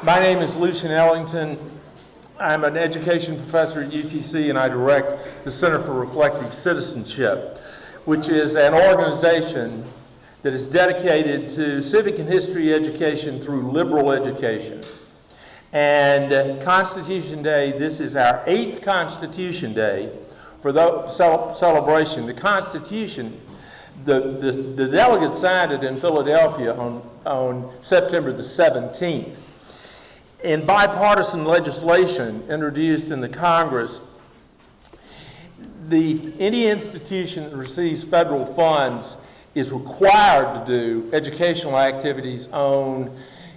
My name is Lucian Ellington. I'm an education professor at UTC, and I direct the Center for Reflective Citizenship, which is an organization that is dedicated to civic and history education through liberal education. And Constitution Day, this is our 8th Constitution Day for the celebration. The Constitution, the delegates signed it in Philadelphia on September the 17th. In bipartisan legislation introduced in the Congress, any institution that receives federal funds is required to do educational activities on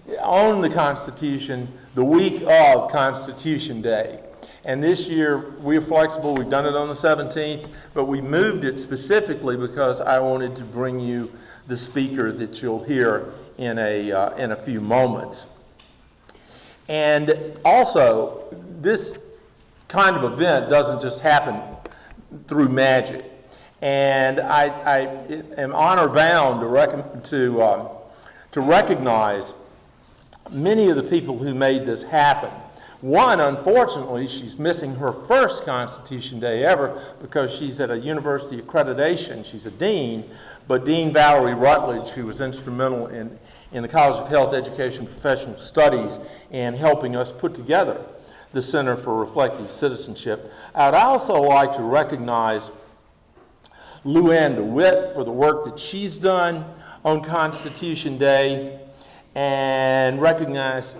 the Constitution the week of Constitution Day. And this year, we're flexible. We've done it on the 17th, but we moved it specifically because I wanted to bring you the speaker that you'll hear in a few moments. And also, this kind of event doesn't just happen through magic. And I am honor-bound to recognize many of the people who made this happen. One, unfortunately, she's missing her first Constitution Day ever because she's at a university accreditation. She's a dean, but Dean Valerie Rutledge, who was instrumental in the College of Health Education Professional Studies and helping us put together the Center for Reflective Citizenship. I'd also like to recognize Lou Ann DeWitt for the work that she's done on Constitution Day, and recognize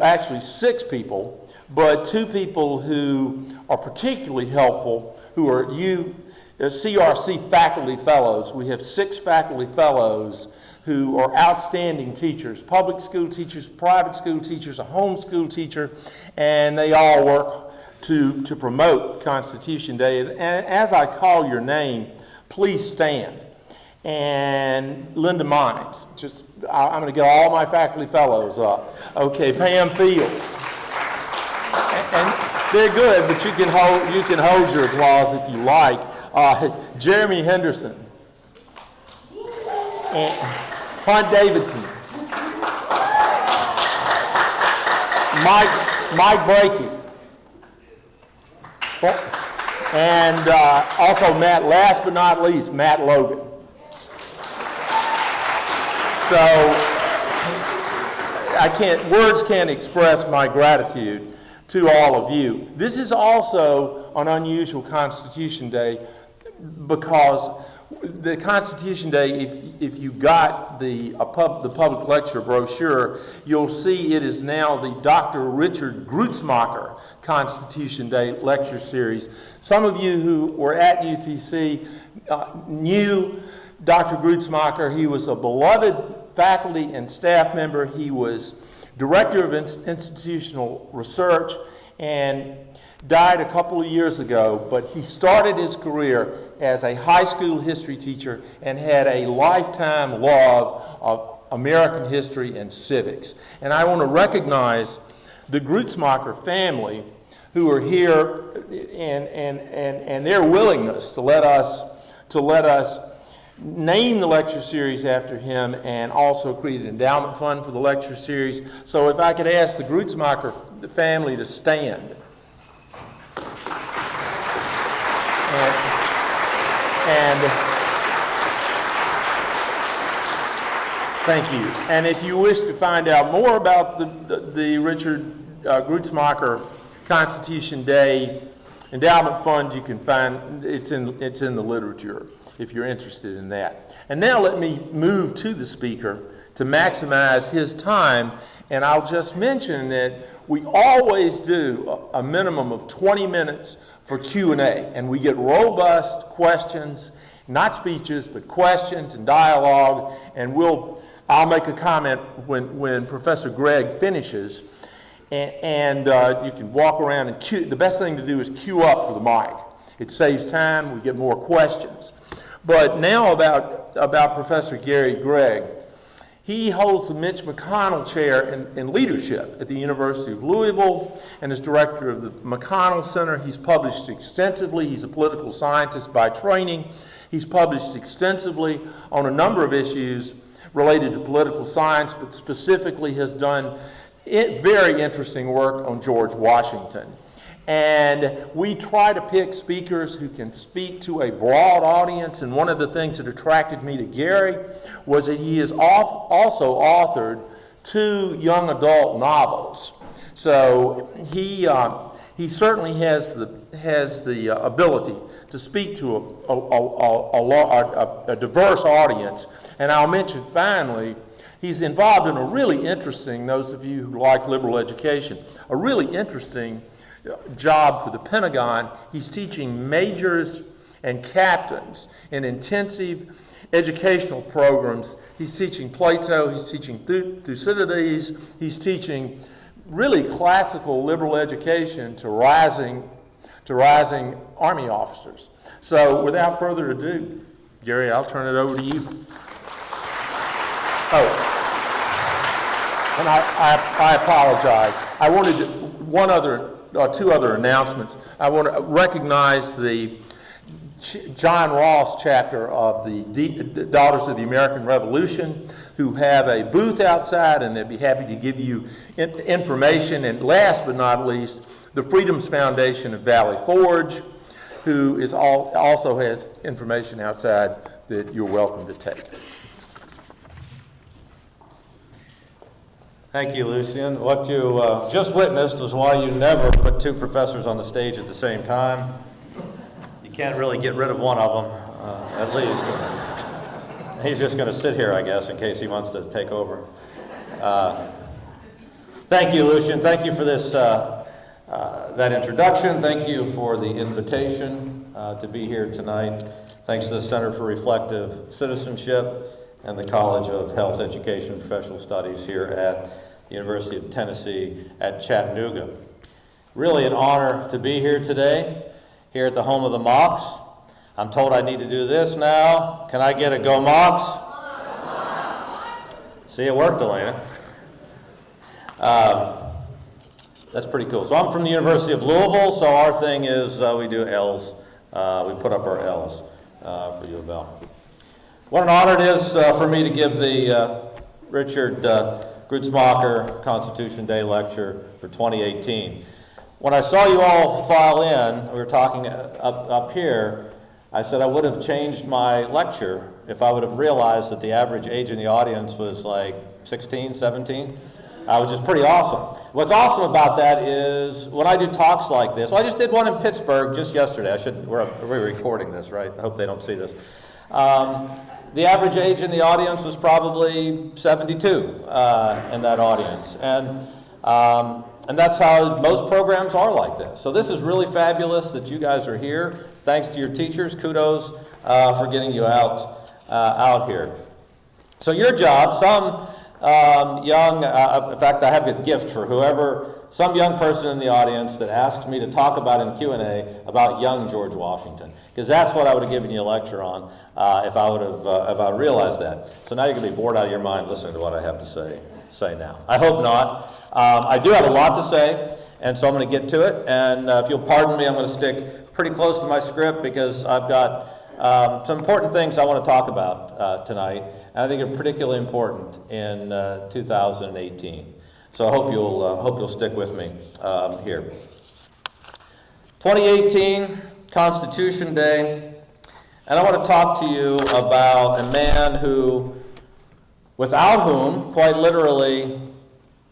actually 6 people, but 2 people who are particularly helpful, who are CRC faculty fellows. We have 6 faculty fellows who are outstanding teachers, public school teachers, private school teachers, a homeschool teacher, and they all work to promote Constitution Day. And as I call your name, please stand. And Linda Mines, I'm going to get all my faculty fellows up. Okay, Pam Fields. And they're good, but you can hold your applause if you like. Jeremy Henderson, and Hunt Davidson, Mike Brakey, and also last but not least, Matt Logan. So words can't express my gratitude to all of you. This is also an unusual Constitution Day because the Constitution Day, if you got the public lecture brochure, you'll see it is now the Dr. Richard Gruetzemacher Constitution Day Lecture Series. Some of you who were at UTC knew Dr. Gruetzemacher. He was a beloved faculty and staff member. He was director of institutional research and died a couple of years ago, but he started his career as a high school history teacher and had a lifetime love of American history and civics. And I want to recognize the Gruetzemacher family who are here and their willingness to let us name the lecture series after him and also create an endowment fund for the lecture series. So if I could ask the Gruetzemacher family to stand. And thank you. And if you wish to find out more about the Richard Gruetzemacher Constitution Day Endowment Fund, you can find it's in the literature if you're interested in that. And now let me move to the speaker to maximize his time, and I'll just mention that we always do a minimum of 20 minutes for Q&A, and we get robust questions, not speeches, but questions and dialogue, and I'll make a comment when Professor Gregg finishes, and you can walk around and queue. The best thing to do is queue up for the mic. It saves time, we get more questions. But now about Professor Gregg. He holds the Mitch McConnell Chair in Leadership at the University of Louisville and is director of the McConnell Center. He's published extensively. He's a political scientist by training. He's published extensively on a number of issues related to political science, but specifically has done very interesting work on George Washington. And we try to pick speakers who can speak to a broad audience, and one of the things that attracted me to Gary was that he has also authored 2 young adult novels. So he certainly has the ability to speak to a diverse audience. And I'll mention finally, he's involved in a really interesting, those of you who like liberal education, a really interesting job for the Pentagon. He's teaching majors and captains in intensive educational programs. He's teaching Plato, he's teaching Thucydides, he's teaching really classical liberal education to rising Army officers. So without further ado, Gary, I'll turn it over to you. Oh, and I apologize. I wanted two other announcements. I want to recognize the John Ross chapter of the Daughters of the American Revolution, who have a booth outside, and they'd be happy to give you information. And last but not least, the Freedoms Foundation of Valley Forge, who is also has information outside that you're welcome to take. Thank you, Lucian. What you just witnessed was why you never put 2 professors on the stage at the same time. You can't really get rid of one of them, at least. He's just going to sit here, I guess, in case he wants to take over. Thank you, Lucian. Thank you for this that introduction. Thank you for the invitation to be here tonight. Thanks to the Center for Reflective Citizenship and the College of Health Education and Professional Studies here at the University of Tennessee at Chattanooga. Really an honor to be here today, here at the home of the Mocs. I'm told I need to do this now. Can I get a go Mocs? See, it worked, Elena. That's pretty cool. So I'm from the University of Louisville, so our thing is we do L's. We put up our L's for U of L. What an honor it is for me to give the Richard Gruetzemacher Constitution Day Lecture for 2018. When I saw you all file in, we were talking up here, I said I would have changed my lecture if I would have realized that the average age in the audience was like 16, 17, which is pretty awesome. What's awesome about that is when I do talks like this, well, I just did one in Pittsburgh just yesterday. We're recording this, right? I hope they don't see this. The average age in the audience was probably 72 in that audience. And that's how most programs are like this. So this is really fabulous that you guys are here. Thanks to your teachers. Kudos for getting you out here. So your job, some young, in fact, I have a gift for some young person in the audience that asks me to talk about in Q&A about young George Washington, because that's what I would have given you a lecture on if I realized that. So now you're going to be bored out of your mind listening to what I have to say now. I hope not. I do have a lot to say, and so I'm going to get to it. And if you'll pardon me, I'm going to stick pretty close to my script because I've got some important things I want to talk about tonight, and I think are particularly important in 2018. So I hope you'll stick with me here. 2018, Constitution Day, and I want to talk to you about a man without whom, quite literally,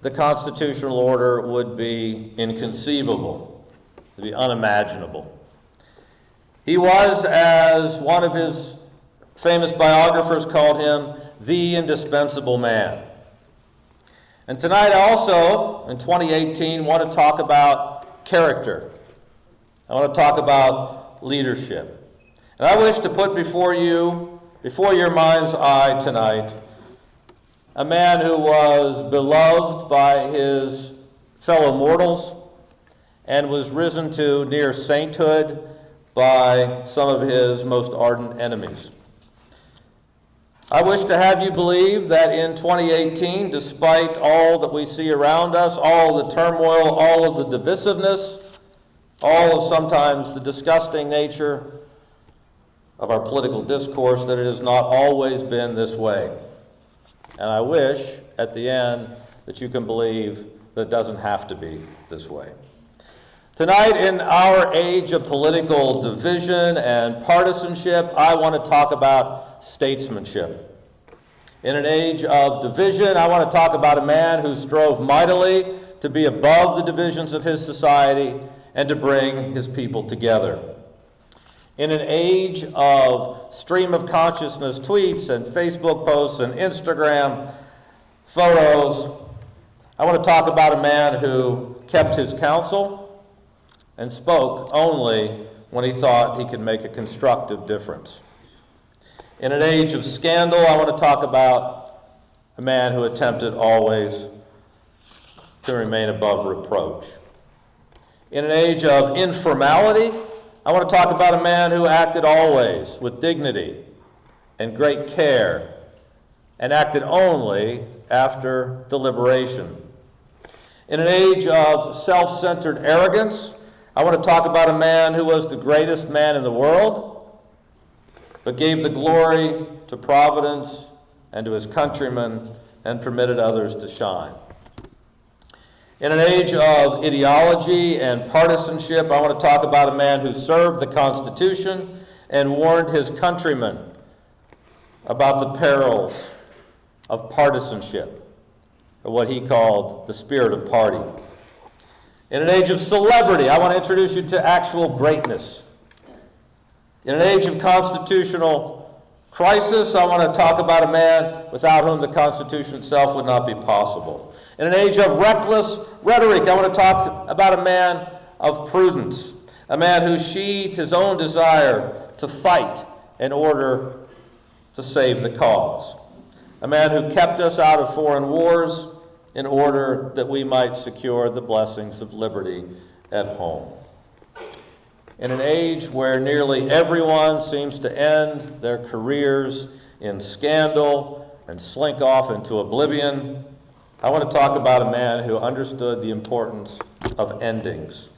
the constitutional order would be inconceivable, would be unimaginable. He was, as one of his famous biographers called him, the indispensable man. And tonight I also, in 2018, want to talk about character. I want to talk about leadership. And I wish to put before your mind's eye tonight, a man who was beloved by his fellow mortals and was risen to near sainthood by some of his most ardent enemies. I wish to have you believe that in 2018, despite all that we see around us, all the turmoil, all of the divisiveness, all of sometimes the disgusting nature of our political discourse, that it has not always been this way. And I wish, at the end, that you can believe that it doesn't have to be this way. Tonight, in our age of political division and partisanship, I want to talk about statesmanship. In an age of division, I want to talk about a man who strove mightily to be above the divisions of his society and to bring his people together. In an age of stream of consciousness tweets and Facebook posts and Instagram photos, I want to talk about a man who kept his counsel and spoke only when he thought he could make a constructive difference. In an age of scandal, I want to talk about a man who attempted always to remain above reproach. In an age of informality, I want to talk about a man who acted always with dignity and great care and acted only after deliberation. In an age of self-centered arrogance, I want to talk about a man who was the greatest man in the world, but gave the glory to Providence and to his countrymen and permitted others to shine. In an age of ideology and partisanship, I want to talk about a man who served the Constitution and warned his countrymen about the perils of partisanship, or what he called the spirit of party. In an age of celebrity, I want to introduce you to actual greatness. In an age of constitutional crisis, I want to talk about a man without whom the Constitution itself would not be possible. In an age of reckless rhetoric, I want to talk about a man of prudence, a man who sheathed his own desire to fight in order to save the cause, a man who kept us out of foreign wars in order that we might secure the blessings of liberty at home. In an age where nearly everyone seems to end their careers in scandal and slink off into oblivion, I want to talk about a man who understood the importance of endings,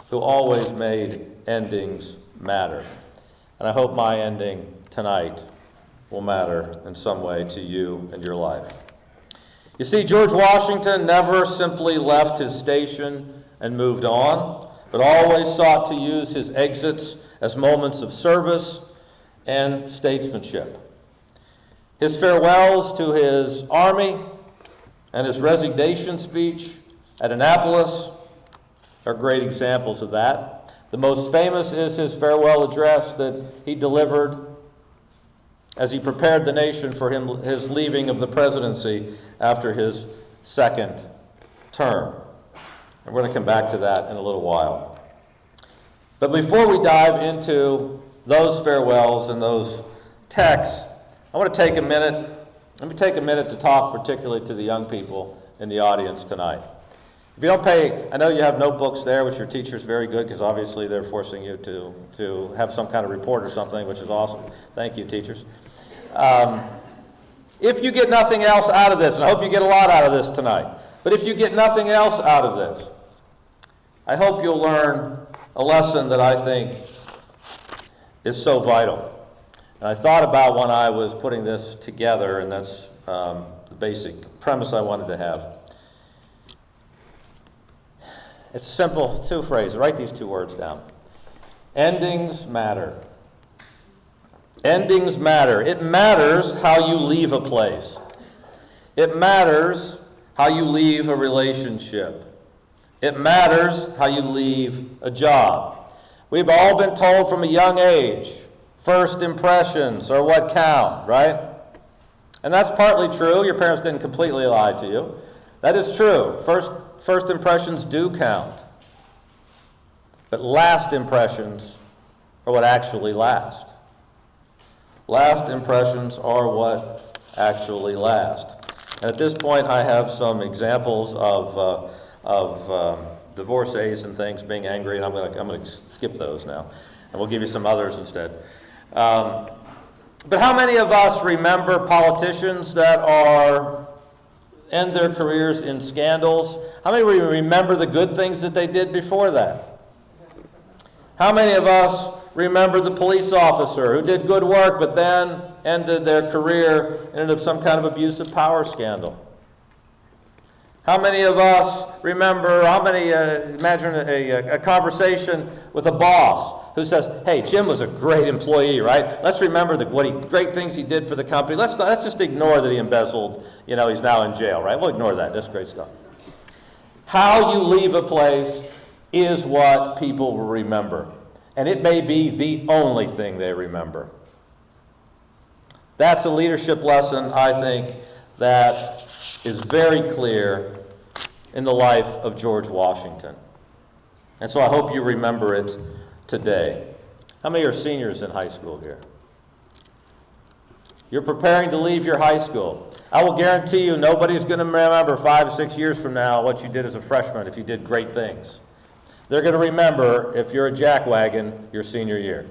who always made endings matter. And I hope my ending tonight will matter in some way to you and your life. You see, George Washington never simply left his station and moved on, but always sought to use his exits as moments of service and statesmanship. His farewells to his army and his resignation speech at Annapolis are great examples of that. The most famous is his farewell address that he delivered as he prepared the nation for his leaving of the presidency after his second term. And we're going to come back to that in a little while. But before we dive into those farewells and those texts, I want to take a minute. Let me take a minute to talk particularly to the young people in the audience tonight. If you don't pay, I know you have notebooks there, which your teacher's very good, because obviously they're forcing you to have some kind of report or something, which is awesome. Thank you, teachers. If you get nothing else out of this, and I hope you get a lot out of this tonight, but if you get nothing else out of this, I hope you'll learn a lesson that I think is so vital. And I thought about when I was putting this together, and that's the basic premise I wanted to have. It's a simple two phrases. Write these two words down. Endings matter. Endings matter. It matters how you leave a place. It matters how you leave a relationship. It matters how you leave a job. We've all been told from a young age, first impressions are what count, right? And that's partly true. Your parents didn't completely lie to you. That is true. First impressions do count. But last impressions are what actually last. Last impressions are what actually last. And at this point, I have some examples of divorcees and things being angry, and I'm going to skip those now, and we'll give you some others instead. But how many of us remember politicians that end their careers in scandals? How many remember the good things that they did before that? How many of us remember the police officer who did good work, but then ended their career in some kind of abusive power scandal. How many of us remember, imagine a conversation with a boss who says, hey, Jim was a great employee, right? Let's remember great things he did for the company. Let's just ignore that he embezzled, he's now in jail, right? We'll ignore that. That's great stuff. How you leave a place is what people will remember. And it may be the only thing they remember. That's a leadership lesson, I think, that is very clear in the life of George Washington. And so I hope you remember it today. How many are seniors in high school here? You're preparing to leave your high school. I will guarantee you nobody's going to remember 5 or 6 years from now what you did as a freshman if you did great things. They're going to remember, if you're a jackwagon, your senior year.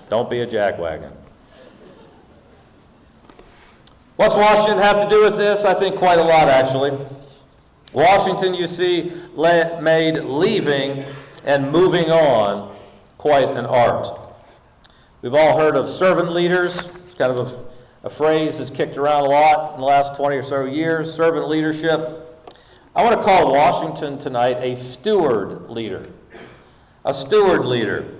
Don't be a jackwagon. What's Washington have to do with this? I think quite a lot, actually. Washington, you see, made leaving and moving on quite an art. We've all heard of servant leaders. It's kind of a phrase that's kicked around a lot in the last 20 or so years, servant leadership. I want to call Washington tonight a steward leader. A steward leader.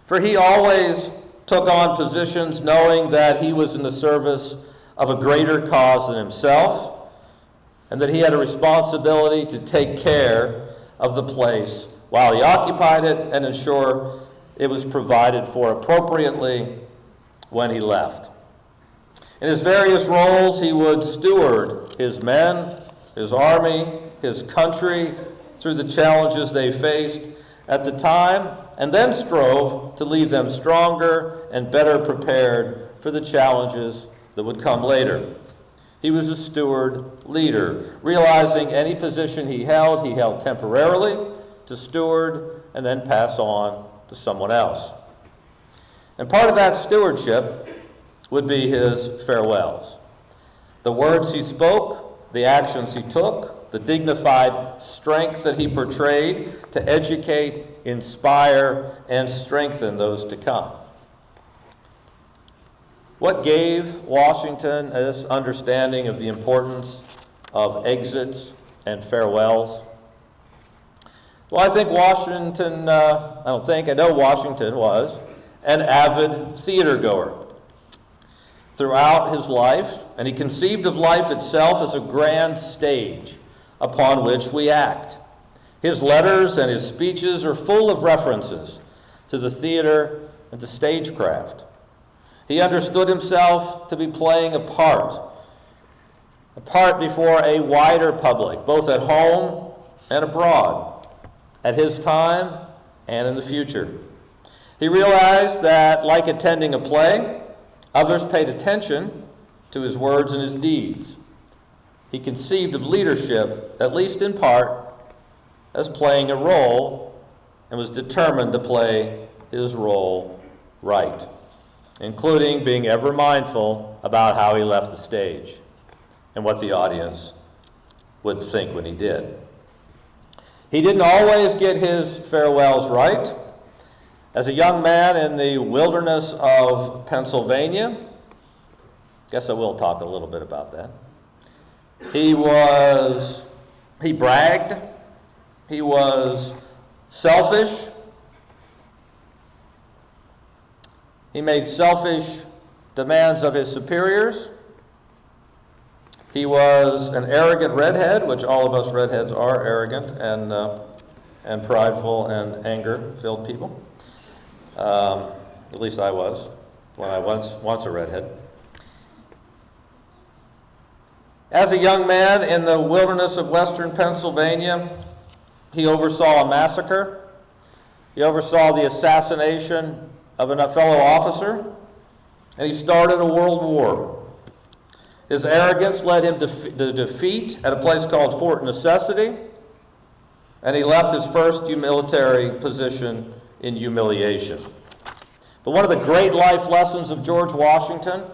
For he always took on positions knowing that he was in the service of a greater cause than himself, and that he had a responsibility to take care of the place while he occupied it and ensure it was provided for appropriately when he left. In his various roles, he would steward his men, his army, his country through the challenges they faced at the time, and then strove to leave them stronger and better prepared for the challenges that would come later. He was a steward leader, realizing any position he held temporarily to steward and then pass on to someone else. And part of that stewardship would be his farewells. The words he spoke, the actions he took, the dignified strength that he portrayed to educate, inspire, and strengthen those to come. What gave Washington this understanding of the importance of exits and farewells? Well, I know Washington was an avid theater goer throughout his life, and he conceived of life itself as a grand stage upon which we act. His letters and his speeches are full of references to the theater and to stagecraft. He understood himself to be playing a part before a wider public, both at home and abroad, at his time and in the future. He realized that, like attending a play, others paid attention to his words and his deeds. He conceived of leadership, at least in part, as playing a role, and was determined to play his role right, including being ever mindful about how he left the stage and what the audience would think when he did. He didn't always get his farewells right. As a young man in the wilderness of Pennsylvania, guess I will talk a little bit about that. He bragged, he was selfish, he made selfish demands of his superiors. He was an arrogant redhead, which all of us redheads are arrogant and prideful and anger-filled people. At least I was when I once a redhead. As a young man in the wilderness of western Pennsylvania, he oversaw a massacre. He oversaw the assassination of a fellow officer, and he started a world war. His arrogance led him to the defeat at a place called Fort Necessity, and he left his first military position in humiliation. But one of the great life lessons of George Washington,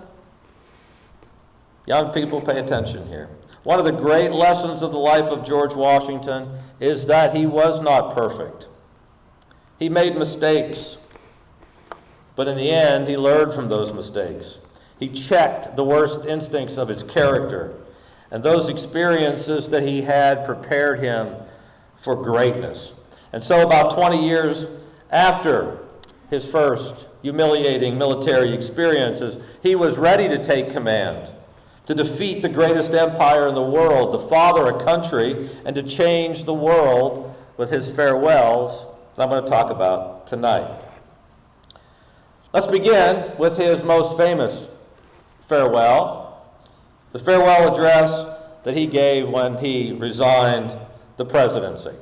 young people pay attention here. One of the great lessons of the life of George Washington is that he was not perfect. He made mistakes. But in the end, he learned from those mistakes. He checked the worst instincts of his character, and those experiences that he had prepared him for greatness. And so about 20 years after his first humiliating military experiences, he was ready to take command, to defeat the greatest empire in the world, to father a country, and to change the world with his farewells that I'm going to talk about tonight. Let's begin with his most famous farewell, the farewell address that he gave when he resigned the presidency.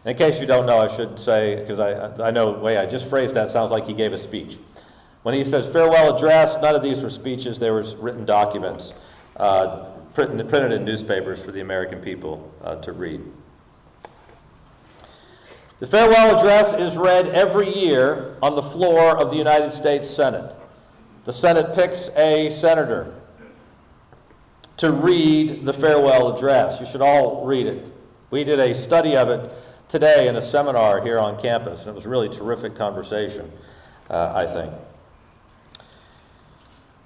In case you don't know, I should say, because I know the way I just phrased that sounds like he gave a speech. When he says farewell address, none of these were speeches, they were written documents printed in newspapers for the American people to read. The farewell address is read every year on the floor of the United States Senate. The Senate picks a senator to read the farewell address. You should all read it. We did a study of it today in a seminar here on campus, and it was a really terrific conversation, I think.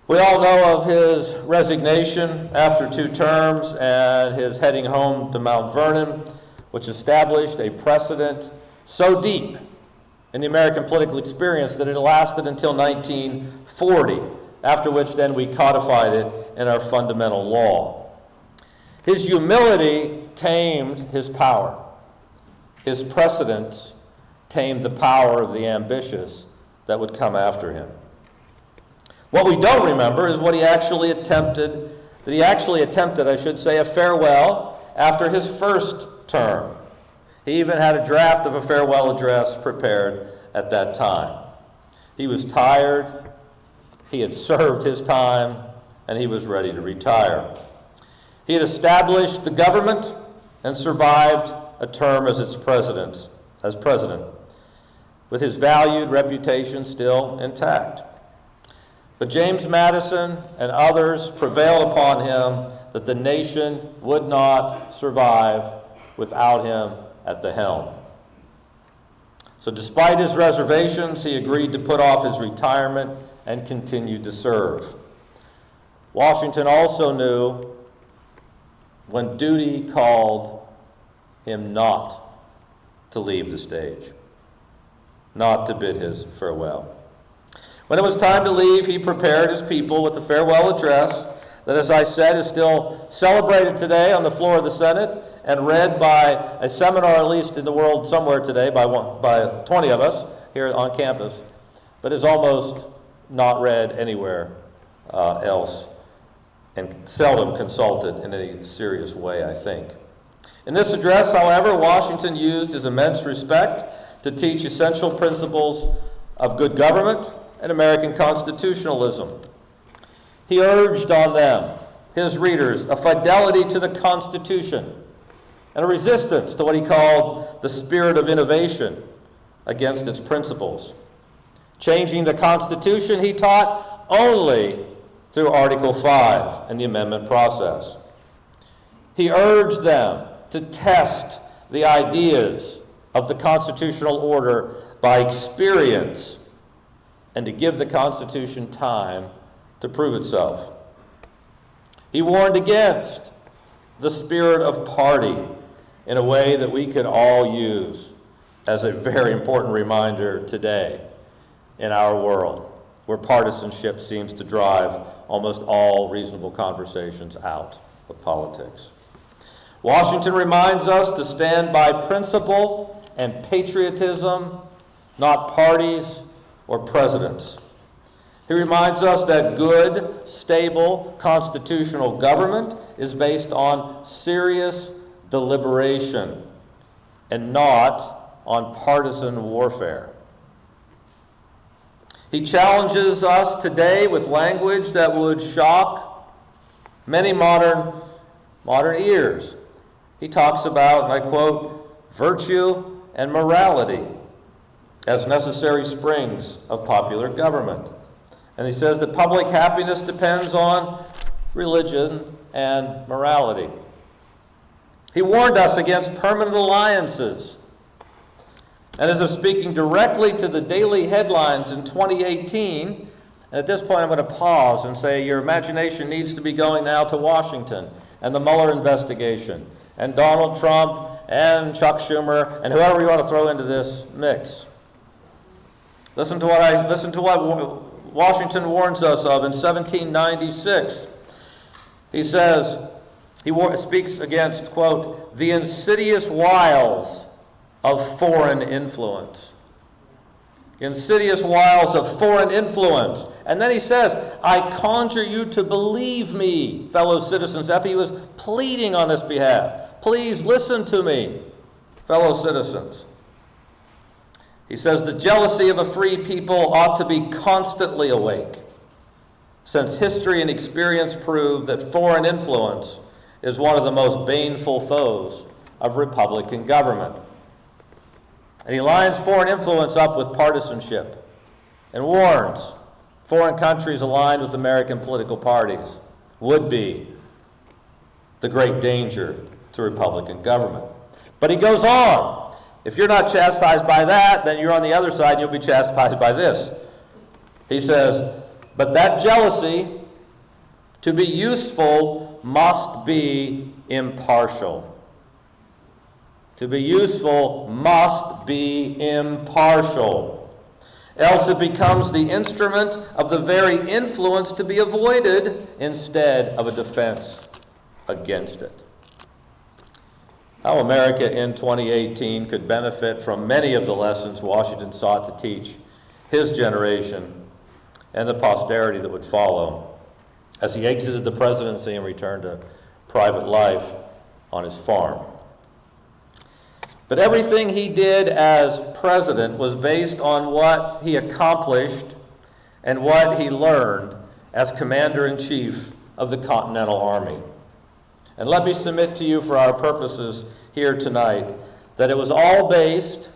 We all know of his resignation after 2 terms and his heading home to Mount Vernon, which established a precedent so deep in the American political experience that it lasted until 1940, after which then we codified it in our fundamental law. His humility tamed his power. His precedents tamed the power of the ambitious that would come after him. What we don't remember is what he actually attempted, a farewell after his first term. He even had a draft of a farewell address prepared at that time. He was tired, he had served his time, and he was ready to retire. He had established the government and survived a term as its president, with his valued reputation still intact. But James Madison and others prevailed upon him that the nation would not survive without him at the helm. So despite his reservations, he agreed to put off his retirement and continued to serve. Washington also knew when duty called him not to leave the stage, not to bid his farewell. When it was time to leave, he prepared his people with a farewell address that, as I said, is still celebrated today on the floor of the Senate and read by a seminar, at least in the world somewhere today, by 20 of us here on campus, but is almost not read anywhere else and seldom consulted in any serious way, I think. In this address, however, Washington used his immense respect to teach essential principles of good government and American constitutionalism. He urged on them, his readers, a fidelity to the Constitution and a resistance to what he called the spirit of innovation against its principles. Changing the Constitution, he taught, only through Article 5 and the amendment process. He urged them to test the ideas of the constitutional order by experience and to give the Constitution time to prove itself. He warned against the spirit of party in a way that we could all use as a very important reminder today in our world, where partisanship seems to drive almost all reasonable conversations out of politics. Washington reminds us to stand by principle and patriotism, not parties or presidents. He reminds us that good, stable, constitutional government is based on serious deliberation and not on partisan warfare. He challenges us today with language that would shock many modern ears. He talks about, and I quote, virtue and morality as necessary springs of popular government. And he says that public happiness depends on religion and morality. He warned us against permanent alliances And as if speaking directly to the daily headlines in 2018, and at this point I'm going to pause and say your imagination needs to be going now to Washington and the Mueller investigation and Donald Trump and Chuck Schumer and whoever you want to throw into this mix. Listen to what Washington warns us of in 1796. He says, speaks against, quote, the insidious wiles of foreign influence. Insidious wiles of foreign influence. And then he says, I conjure you to believe me, fellow citizens. After he was pleading on this behalf, please listen to me, fellow citizens. He says, the jealousy of a free people ought to be constantly awake, since history and experience prove that foreign influence is one of the most baneful foes of Republican government. And he lines foreign influence up with partisanship and warns foreign countries aligned with American political parties would be the great danger to Republican government. But he goes on. If you're not chastised by that, then you're on the other side and you'll be chastised by this. He says, but that jealousy, to be useful, must be impartial. To be useful must be impartial. Else it becomes the instrument of the very influence to be avoided instead of a defense against it. How America in 2018 could benefit from many of the lessons Washington sought to teach his generation and the posterity that would follow as he exited the presidency and returned to private life on his farm. But everything he did as president was based on what he accomplished and what he learned as commander-in-chief of the Continental Army. And let me submit to you for our purposes here tonight that it was all based,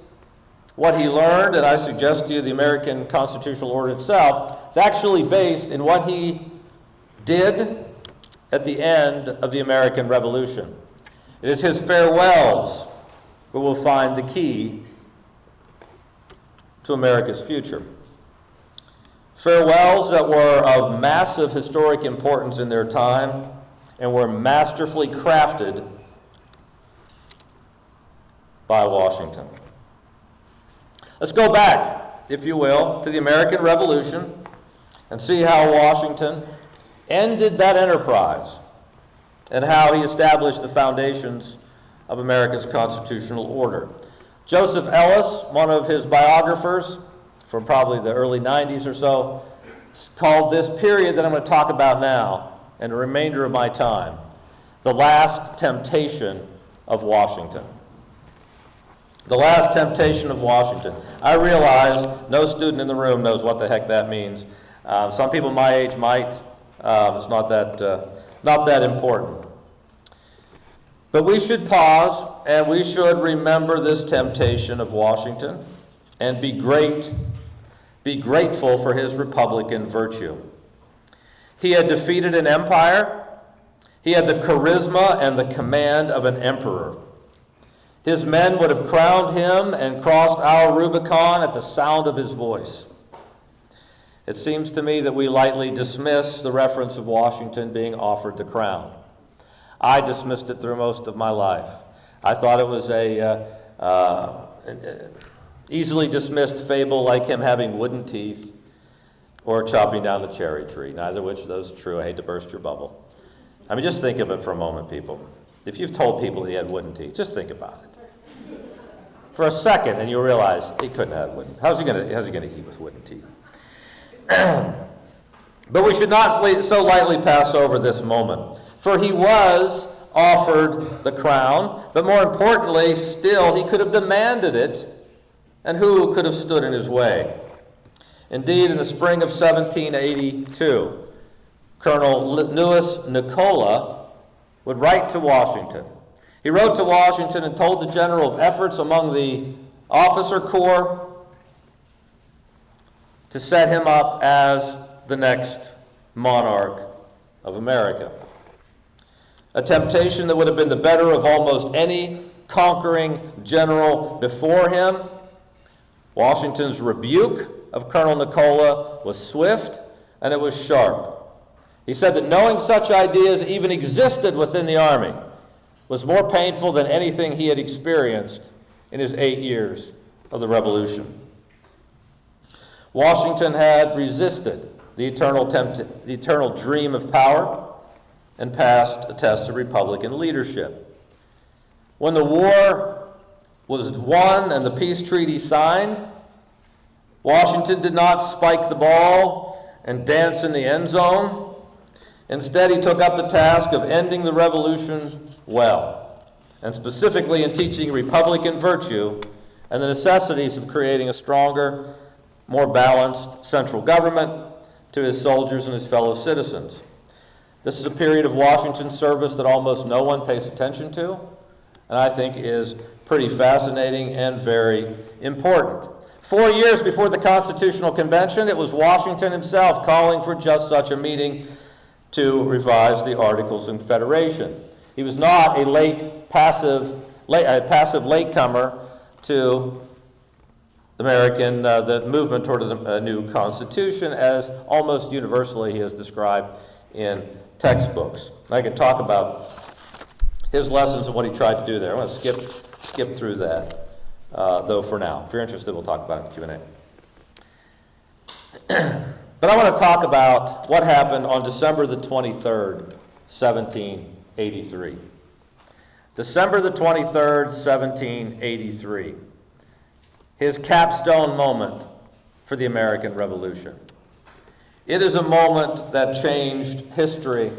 what he learned, and I suggest to you the American constitutional order itself, is actually based in what he did at the end of the American Revolution. It is his farewells where we'll find the key to America's future. Farewells that were of massive historic importance in their time and were masterfully crafted by Washington. Let's go back, if you will, to the American Revolution and see how Washington ended that enterprise and how he established the foundations of America's constitutional order. Joseph Ellis, one of his biographers from probably the early 90s or so, called this period that I'm going to talk about now and the remainder of my time, the last temptation of Washington. The last temptation of Washington. I realize no student in the room knows what the heck that means. Some people my age might. It's not that important. But we should pause and we should remember this temptation of Washington and be grateful for his Republican virtue. He had defeated an empire. He had the charisma and the command of an emperor. His men would have crowned him and crossed our Rubicon at the sound of his voice. It seems to me that we lightly dismiss the reference of Washington being offered the crown. I dismissed it through most of my life. I thought it was an easily dismissed fable like him having wooden teeth or chopping down the cherry tree, neither which of those are true. I hate to burst your bubble. I mean, just think of it for a moment, people. If you've told people he had wooden teeth, just think about it. For a second, and you'll realize he couldn't have wooden. How's he going to eat with wooden teeth? But we should not so lightly pass over this moment. For he was offered the crown, but more importantly, still, he could have demanded it, and who could have stood in his way? Indeed, in the spring of 1782, Colonel Louis Nicola would write to Washington. He wrote to Washington and told the general of efforts among the officer corps to set him up as the next monarch of America. A temptation that would have been the better of almost any conquering general before him, Washington's rebuke of Colonel Nicola was swift and it was sharp. He said that knowing such ideas even existed within the Army was more painful than anything he had experienced in his 8 years of the Revolution. Washington had resisted the eternal dream of power and passed a test of Republican leadership. When the war was won and the peace treaty signed, Washington did not spike the ball and dance in the end zone. Instead, he took up the task of ending the revolution well, and specifically in teaching Republican virtue and the necessities of creating a stronger, more balanced central government to his soldiers and his fellow citizens. This is a period of Washington service that almost no one pays attention to, and I think is pretty fascinating and very important. 4 years before the Constitutional Convention, it was Washington himself calling for just such a meeting to revise the Articles of Confederation. He was not a passive latecomer to the movement toward a new constitution, as almost universally he is described in textbooks. I can talk about his lessons and what he tried to do there. I'm going to skip through that, though, for now. If you're interested, we'll talk about it in Q&A. But I want to talk about what happened on December the 23rd, 1783. December the 23rd, 1783. His capstone moment for the American Revolution. It is a moment that changed history,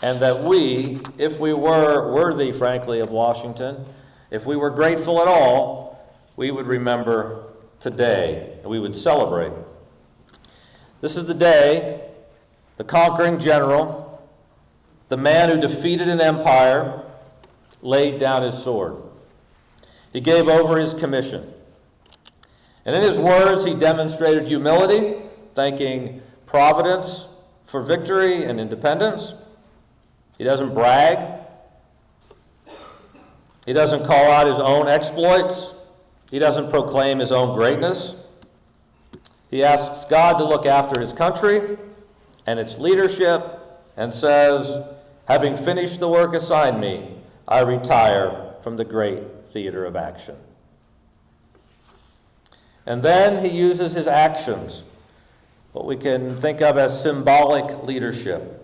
and that we, if we were worthy, frankly, of Washington, if we were grateful at all, we would remember today, and we would celebrate. This is the day the conquering general, the man who defeated an empire, laid down his sword. He gave over his commission. And in his words, he demonstrated humility, thanking Providence for victory and independence. He doesn't brag. He doesn't call out his own exploits. He doesn't proclaim his own greatness. He asks God to look after his country and its leadership and says, having finished the work assigned me, I retire from the great theater of action. And then he uses his actions, what we can think of as symbolic leadership,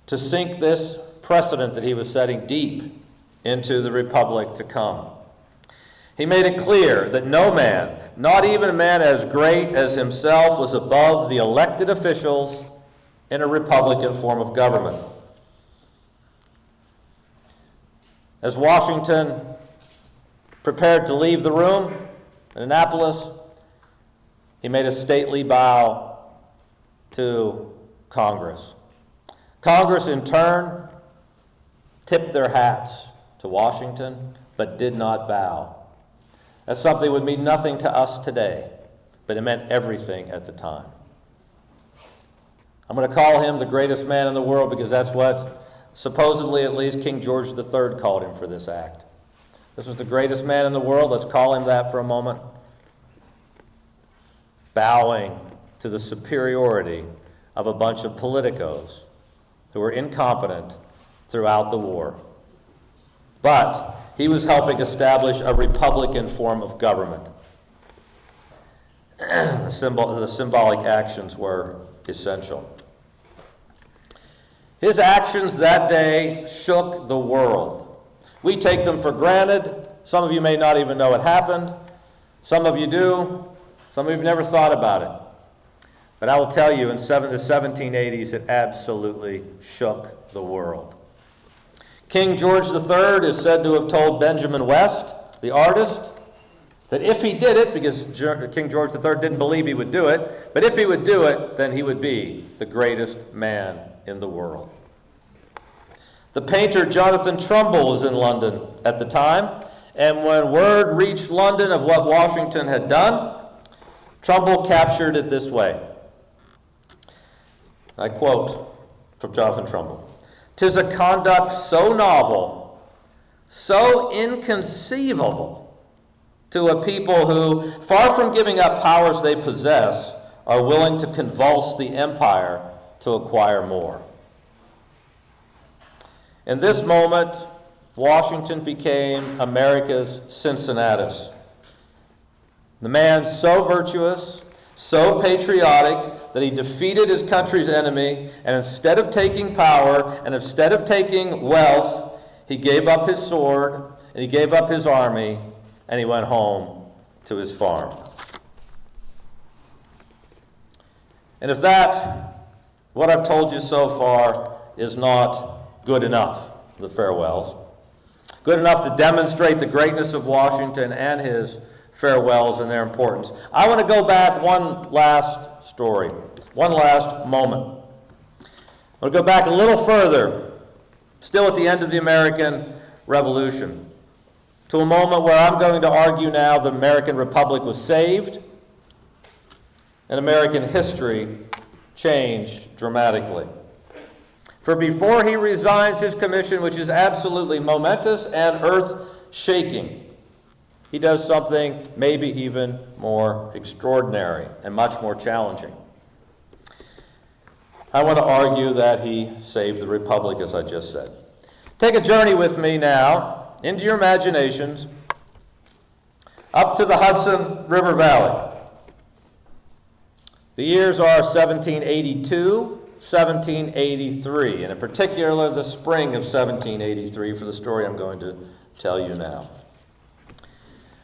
to sink this precedent that he was setting deep into the republic to come. He made it clear that no man, not even a man as great as himself, was above the elected officials in a republican form of government. As Washington prepared to leave the room in Annapolis, he made a stately bow to Congress. Congress, in turn, tipped their hats to Washington, but did not bow. That's something that would mean nothing to us today, but it meant everything at the time. I'm going to call him the greatest man in the world because that's what, supposedly at least, King George III called him for this act. This was the greatest man in the world. Let's call him that for a moment. Bowing to the superiority of a bunch of politicos who were incompetent throughout the war. But he was helping establish a republican form of government. The symbolic actions were essential. His actions that day shook the world. We take them for granted. Some of you may not even know it happened. Some of you do. Some of you have never thought about it. But I will tell you, in the 1780s, it absolutely shook the world. King George III is said to have told Benjamin West, the artist, that if he did it, because King George III didn't believe he would do it, but if he would do it, then he would be the greatest man in the world. The painter Jonathan Trumbull was in London at the time, and when word reached London of what Washington had done, Trumbull captured it this way. I quote from Jonathan Trumbull. "'Tis a conduct so novel, so inconceivable, to a people who, far from giving up powers they possess, are willing to convulse the empire to acquire more. In this moment, Washington became America's Cincinnatus. The man so virtuous, so patriotic, that he defeated his country's enemy, and instead of taking power, and instead of taking wealth, he gave up his sword, and he gave up his army, and he went home to his farm. And if that, what I've told you so far, is not good enough, the farewells, good enough to demonstrate the greatness of Washington and his farewells and their importance, I want to go back one last story, one last moment. I want to go back a little further, still at the end of the American Revolution, to a moment where I'm going to argue now the American Republic was saved and American history changed dramatically. For before he resigns his commission, which is absolutely momentous and earth-shaking, he does something maybe even more extraordinary and much more challenging. I want to argue that he saved the Republic, as I just said. Take a journey with me now into your imaginations up to the Hudson River Valley. The years are 1782, 1783, and in particular the spring of 1783 for the story I'm going to tell you now.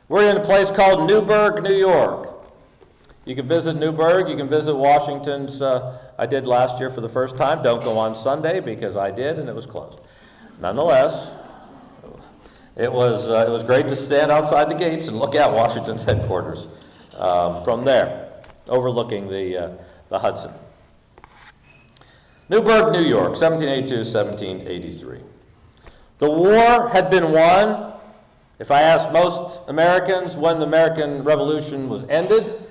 We're in a place called Newburgh, New York. You can visit Newburgh, you can visit Washington's, I did last year for the first time. Don't go on Sunday because I did and it was closed. Nonetheless, it was great to stand outside the gates and look at Washington's headquarters from there, overlooking the Hudson. Newburgh, New York, 1782, 1783. The war had been won. If I asked most Americans when the American Revolution was ended,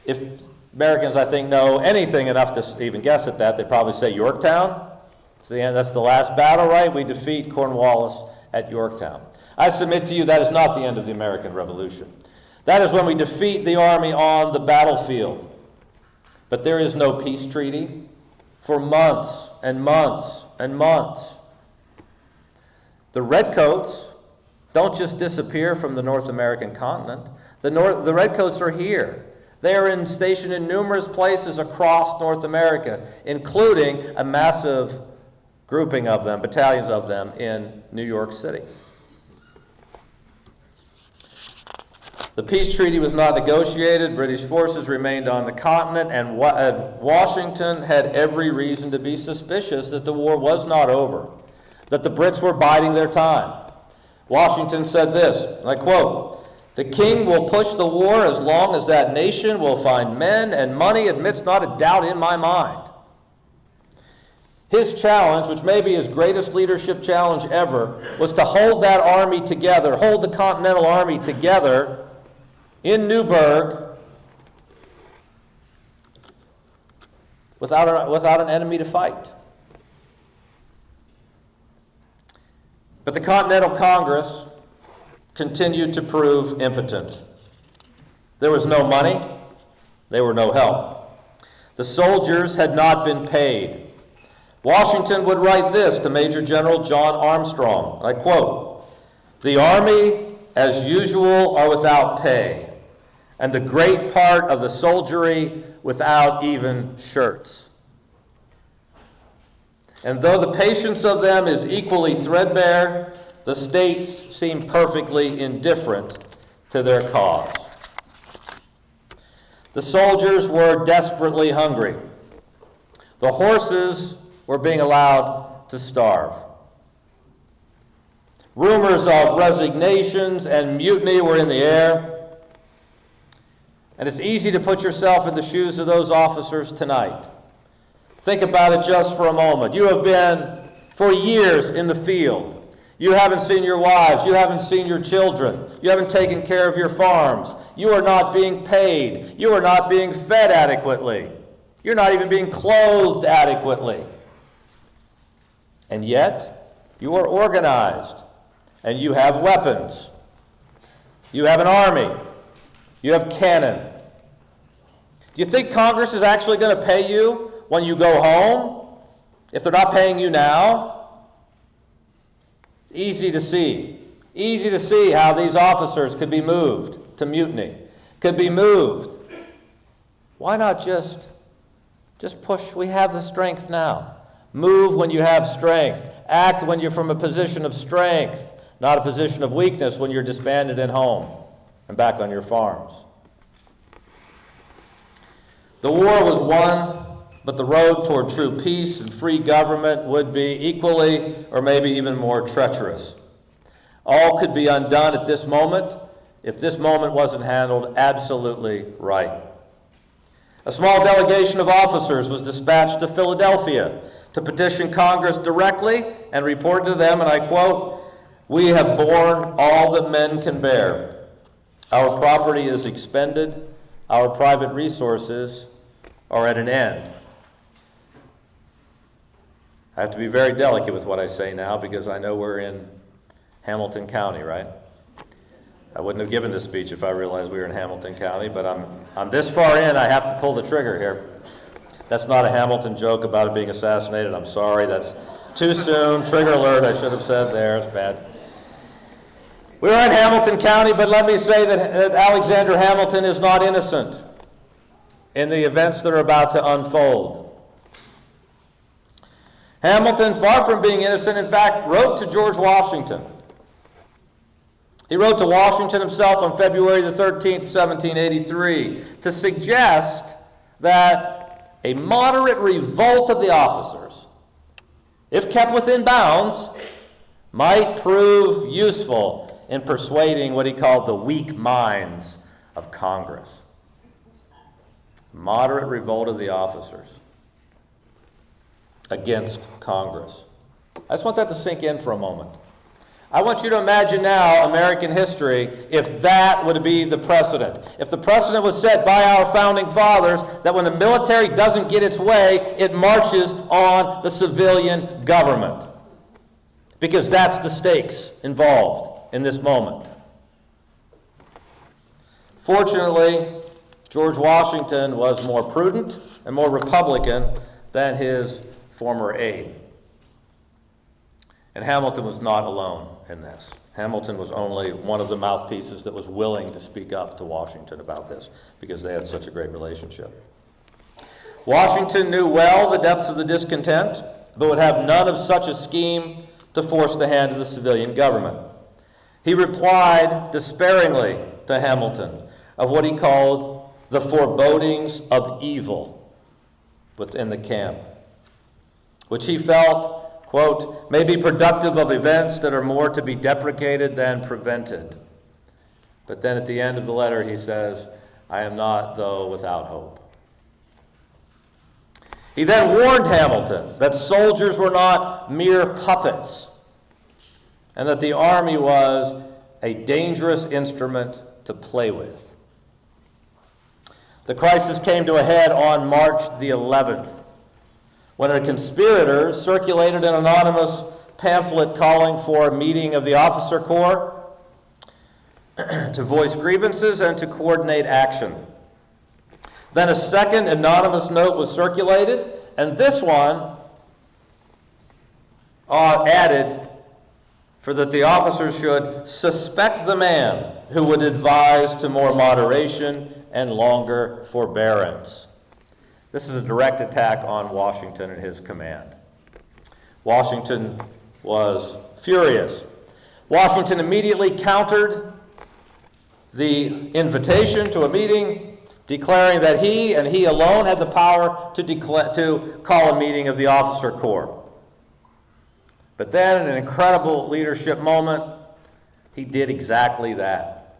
if Americans, I think, know anything enough to even guess at that, they'd probably say Yorktown. It's the end. That's the last battle, right? We defeat Cornwallis at Yorktown. I submit to you that is not the end of the American Revolution. That is when we defeat the army on the battlefield. But there is no peace treaty for months and months and months. The Redcoats don't just disappear from the North American continent. The Redcoats are here. They are stationed in numerous places across North America, including a massive grouping of them, battalions of them, in New York City. The peace treaty was not negotiated. British forces remained on the continent, and Washington had every reason to be suspicious that the war was not over, that the Brits were biding their time. Washington said this, and I quote, "The king will push the war as long as that nation will find men and money admits not a doubt in my mind." His challenge, which may be his greatest leadership challenge ever, was to hold that army together, hold the Continental Army together in Newburgh without an enemy to fight. But the Continental Congress continued to prove impotent. There was no money. There were no help. The soldiers had not been paid. Washington would write this to Major General John Armstrong, and I quote, "The army, as usual, are without pay, and the great part of the soldiery without even shirts. And though the patience of them is equally threadbare, the states seem perfectly indifferent to their cause." The soldiers were desperately hungry. The horses were being allowed to starve. Rumors of resignations and mutiny were in the air. And it's easy to put yourself in the shoes of those officers tonight. Think about it just for a moment. You have been for years in the field. You haven't seen your wives. You haven't seen your children. You haven't taken care of your farms. You are not being paid. You are not being fed adequately. You're not even being clothed adequately. And yet, you are organized, and you have weapons. You have an army. You have cannon. Do you think Congress is actually going to pay you when you go home? If they're not paying you now? Easy to see. Easy to see how these officers could be moved to mutiny. Could be moved. Why not just push? We have the strength now. Move when you have strength. Act when you're from a position of strength, not a position of weakness when you're disbanded at home and back on your farms. The war was won, but the road toward true peace and free government would be equally or maybe even more treacherous. All could be undone at this moment if this moment wasn't handled absolutely right. A small delegation of officers was dispatched to Philadelphia to petition Congress directly and report to them, and I quote, "We have borne all that men can bear. Our property is expended. Our private resources are at an end." I have to be very delicate with what I say now because I know we're in Hamilton County, right? I wouldn't have given this speech if I realized we were in Hamilton County, but I'm this far in, I have to pull the trigger here. That's not a Hamilton joke about it being assassinated. I'm sorry, that's too soon. Trigger alert, I should have said there. It's bad. We're in Hamilton County, but let me say that Alexander Hamilton is not innocent in the events that are about to unfold. Hamilton, far from being innocent, in fact, wrote to George Washington. He wrote to Washington himself on February the 13th, 1783, to suggest that a moderate revolt of the officers, if kept within bounds, might prove useful in persuading what he called the weak minds of Congress. Moderate revolt of the officers against Congress. I just want that to sink in for a moment. I want you to imagine now American history if that would be the precedent. If the precedent was set by our founding fathers that when the military doesn't get its way, it marches on the civilian government. Because that's the stakes involved in this moment. Fortunately, George Washington was more prudent and more Republican than his former aide. And Hamilton was not alone in this. Hamilton was only one of the mouthpieces that was willing to speak up to Washington about this because they had such a great relationship. Washington knew well the depths of the discontent, but would have none of such a scheme to force the hand of the civilian government. He replied despairingly to Hamilton of what he called the forebodings of evil within the camp, which he felt, quote, may be productive of events that are more to be deprecated than prevented. But then at the end of the letter he says, I am not, though, without hope. He then warned Hamilton that soldiers were not mere puppets and that the army was a dangerous instrument to play with. The crisis came to a head on March the 11th. When a conspirator circulated an anonymous pamphlet calling for a meeting of the officer corps to voice grievances and to coordinate action. Then a second anonymous note was circulated, and this one added for that the officers should suspect the man who would advise to more moderation and longer forbearance. This is a direct attack on Washington and his command. Washington was furious. Washington immediately countered the invitation to a meeting, declaring that he and he alone had the power to call a meeting of the officer corps. But then, in an incredible leadership moment, he did exactly that.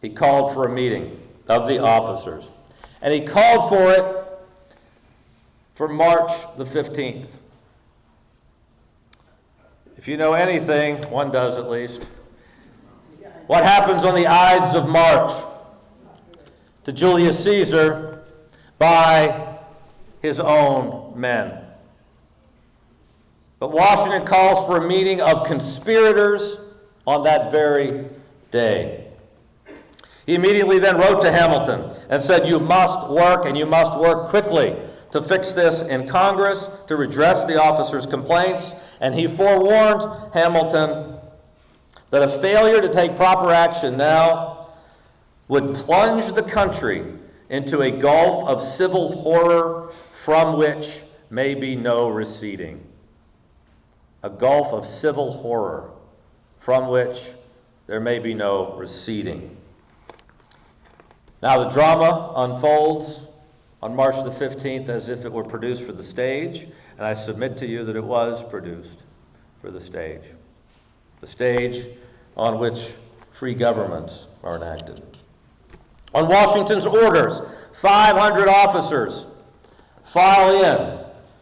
He called for a meeting of the officers. And he called for it for March the 15th. If you know anything, one does at least, what happens on the Ides of March to Julius Caesar by his own men. But Washington calls for a meeting of conspirators on that very day. He immediately then wrote to Hamilton and said, "You must work, and you must work quickly to fix this in Congress, to redress the officers' complaints." And he forewarned Hamilton that a failure to take proper action now would plunge the country into a gulf of civil horror from which may be no receding. A gulf of civil horror from which there may be no receding. Now the drama unfolds on March the 15th as if it were produced for the stage, and I submit to you that it was produced for the stage on which free governments are enacted. On Washington's orders, 500 officers file in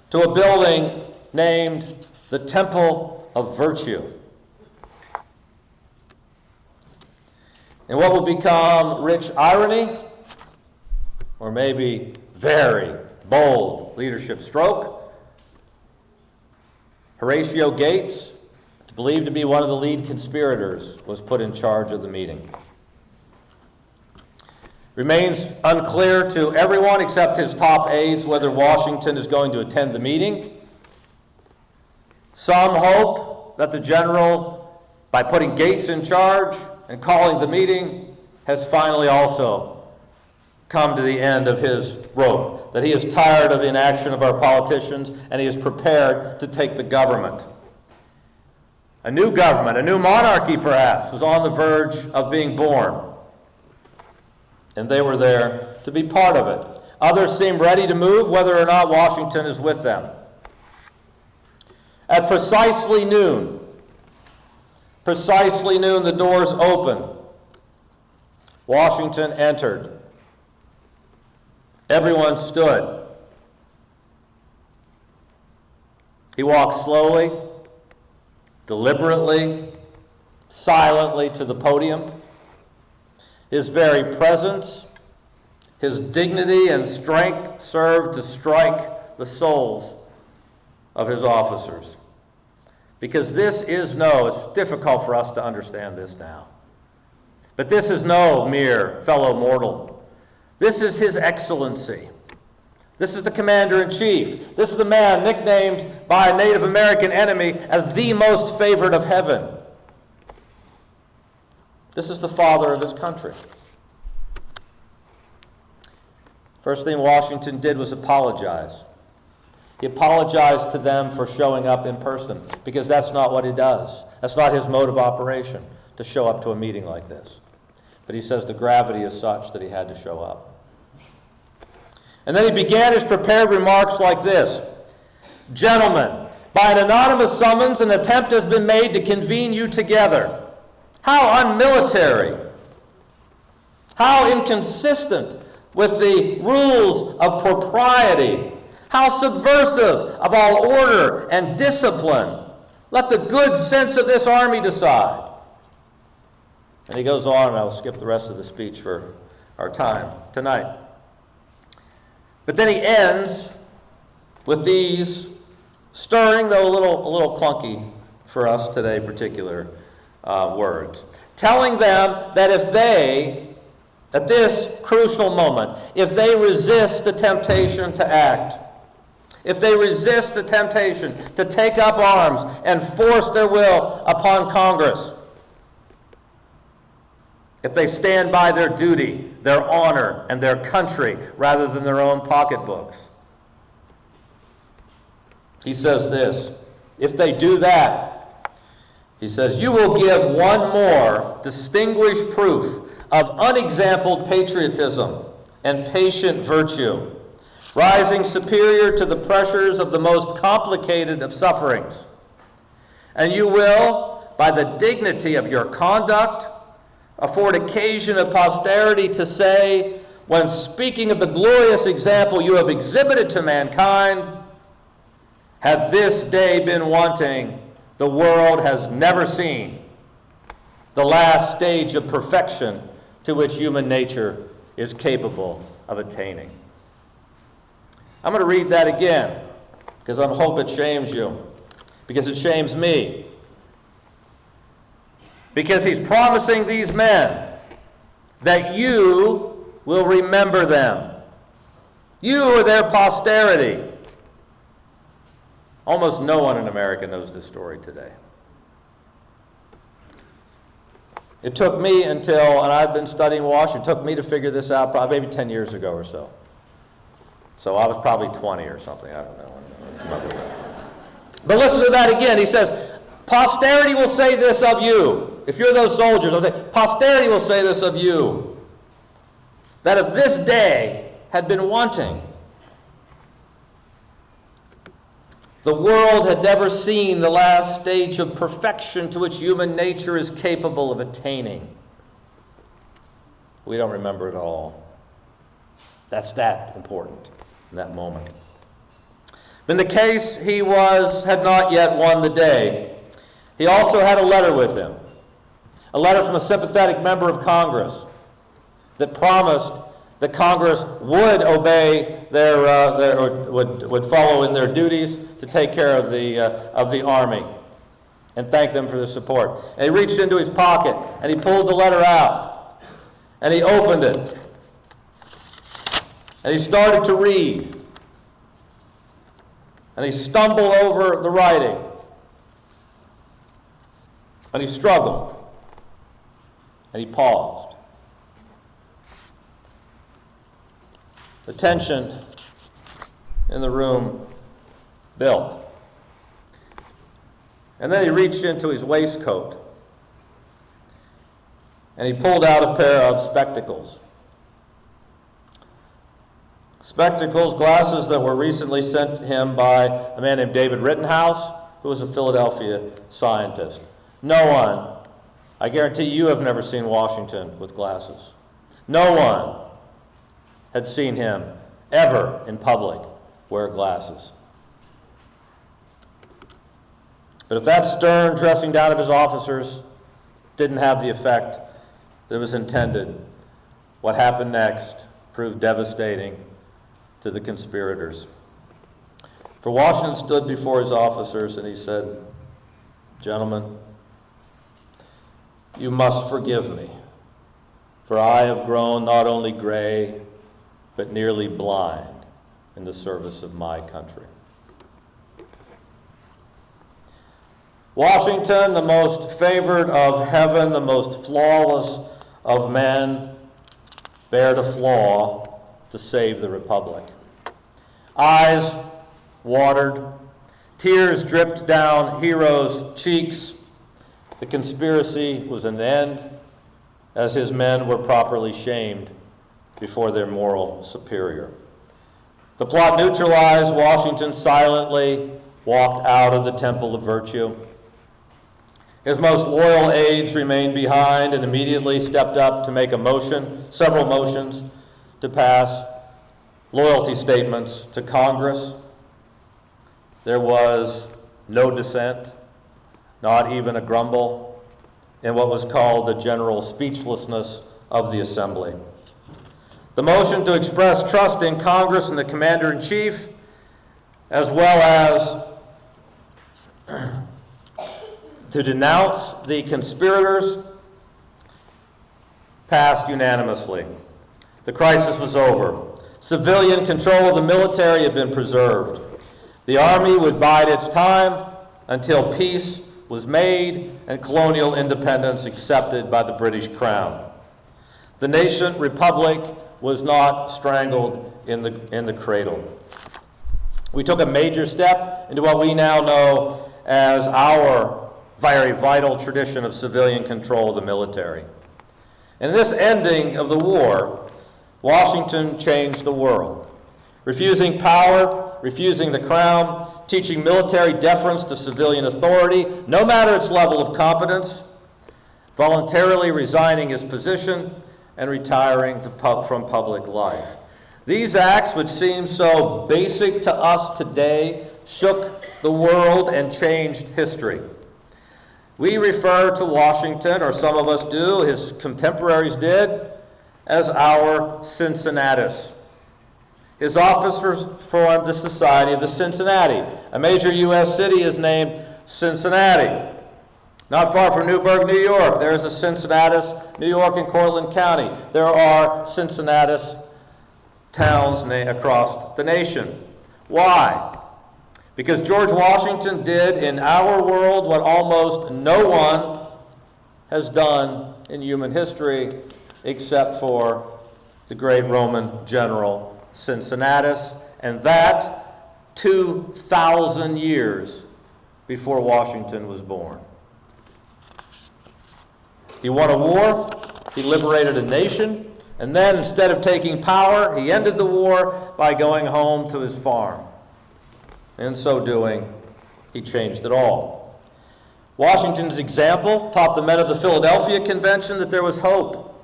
to a building named the Temple of Virtue. And what would become rich irony, or maybe very bold leadership stroke, Horatio Gates, believed to be one of the lead conspirators, was put in charge of the meeting. Remains unclear to everyone except his top aides whether Washington is going to attend the meeting. Some hope that the general, by putting Gates in charge and calling the meeting, has finally also come to the end of his rope, that he is tired of inaction of our politicians and he is prepared to take the government. A new government, a new monarchy perhaps, was on the verge of being born. And they were there to be part of it. Others seem ready to move whether or not Washington is with them. At precisely noon, the doors opened. Washington entered. Everyone stood. He walked slowly, deliberately, silently to the podium. His very presence, his dignity and strength served to strike the souls of his officers. Because it's difficult for us to understand this now, but this is no mere fellow mortal. This is His Excellency. This is the Commander-in-Chief. This is the man nicknamed by a Native American enemy as the most favored of heaven. This is the father of his country. First thing Washington did was apologize. He apologized to them for showing up in person, because that's not what he does. That's not his mode of operation, to show up to a meeting like this. But he says the gravity is such that he had to show up. And then he began his prepared remarks like this: "Gentlemen, by an anonymous summons, an attempt has been made to convene you together. How unmilitary, how inconsistent with the rules of propriety, how subversive of all order and discipline. Let the good sense of this army decide." And he goes on, and I'll skip the rest of the speech for our time tonight. But then he ends with these stirring, though a little clunky for us today, particular words, telling them that if they, at this crucial moment, if they resist the temptation to act, if they resist the temptation to take up arms and force their will upon Congress, if they stand by their duty, their honor, and their country rather than their own pocketbooks, he says this: if they do that, he says, you will give one more distinguished proof of unexampled patriotism and patient virtue, rising superior to the pressures of the most complicated of sufferings. And you will, by the dignity of your conduct, afford occasion of posterity to say, when speaking of the glorious example you have exhibited to mankind, had this day been wanting, the world has never seen the last stage of perfection to which human nature is capable of attaining. I'm going to read that again, because I hope it shames you, because it shames me. Because he's promising these men that you will remember them. You are their posterity. Almost no one in America knows this story today. It took me until, and I've been studying Washington, it took me to figure this out probably maybe 10 years ago or so. So I was probably 20 or something, I don't know. But listen to that again. He says, posterity will say this of you. If you're those soldiers, they'll say, posterity will say this of you, that if this day had been wanting, the world had never seen the last stage of perfection to which human nature is capable of attaining. We don't remember it all. That's that important in that moment. In the case, he had not yet won the day. He also had a letter with him, a letter from a sympathetic member of Congress that promised that Congress would obey would follow in their duties to take care of the Army and thank them for the support. And he reached into his pocket and he pulled the letter out and he opened it and he started to read and he stumbled over the writing and he struggled and he paused. The tension in the room built. And then he reached into his waistcoat and he pulled out a pair of spectacles. Spectacles, glasses that were recently sent to him by a man named David Rittenhouse, who was a Philadelphia scientist. No one, I guarantee you have never seen Washington with glasses. No one had seen him ever in public wear glasses. But if that stern dressing down of his officers didn't have the effect that was intended, what happened next proved devastating to the conspirators. For Washington stood before his officers and he said, "Gentlemen, you must forgive me, for I have grown not only gray, but nearly blind in the service of my country." Washington, the most favored of heaven, the most flawless of men, bared a flaw to save the Republic. Eyes watered, tears dripped down heroes' cheeks. The conspiracy was an end, as his men were properly shamed before their moral superior. The plot neutralized, Washington silently walked out of the temple of virtue. His most loyal aides remained behind and immediately stepped up to make several motions to pass loyalty statements to Congress. There was no dissent, not even a grumble, in what was called the general speechlessness of the assembly. The motion to express trust in Congress and the Commander-in-Chief, as well as to denounce the conspirators, passed unanimously. The crisis was over. Civilian control of the military had been preserved. The Army would bide its time until peace was made and colonial independence accepted by the British Crown. The nascent republic was not strangled in the cradle. We took a major step into what we now know as our very vital tradition of civilian control of the military. And in this ending of the war, Washington changed the world, refusing power, refusing the crown, teaching military deference to civilian authority, no matter its level of competence, voluntarily resigning his position, and retiring from public life. These acts, which seem so basic to us today, shook the world and changed history. We refer to Washington, or some of us do, his contemporaries did, as our Cincinnatus. His officers formed the Society of the Cincinnati. A major U.S. city is named Cincinnati. Not far from Newburgh, New York, there's a Cincinnatus, New York and Cortland County. There are Cincinnatus towns across the nation. Why? Because George Washington did in our world what almost no one has done in human history except for the great Roman general Cincinnatus, and that 2,000 years before Washington was born. He won a war, he liberated a nation, and then instead of taking power, he ended the war by going home to his farm. In so doing, he changed it all. Washington's example taught the men of the Philadelphia Convention that there was hope.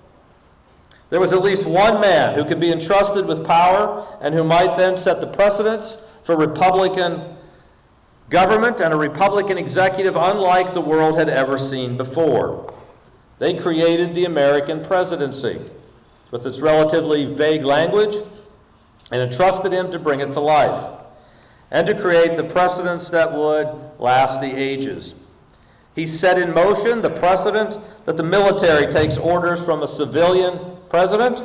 There was at least one man who could be entrusted with power and who might then set the precedence for Republican government and a Republican executive unlike the world had ever seen before. They created the American presidency with its relatively vague language and entrusted him to bring it to life and to create the precedents that would last the ages. He set in motion the precedent that the military takes orders from a civilian president,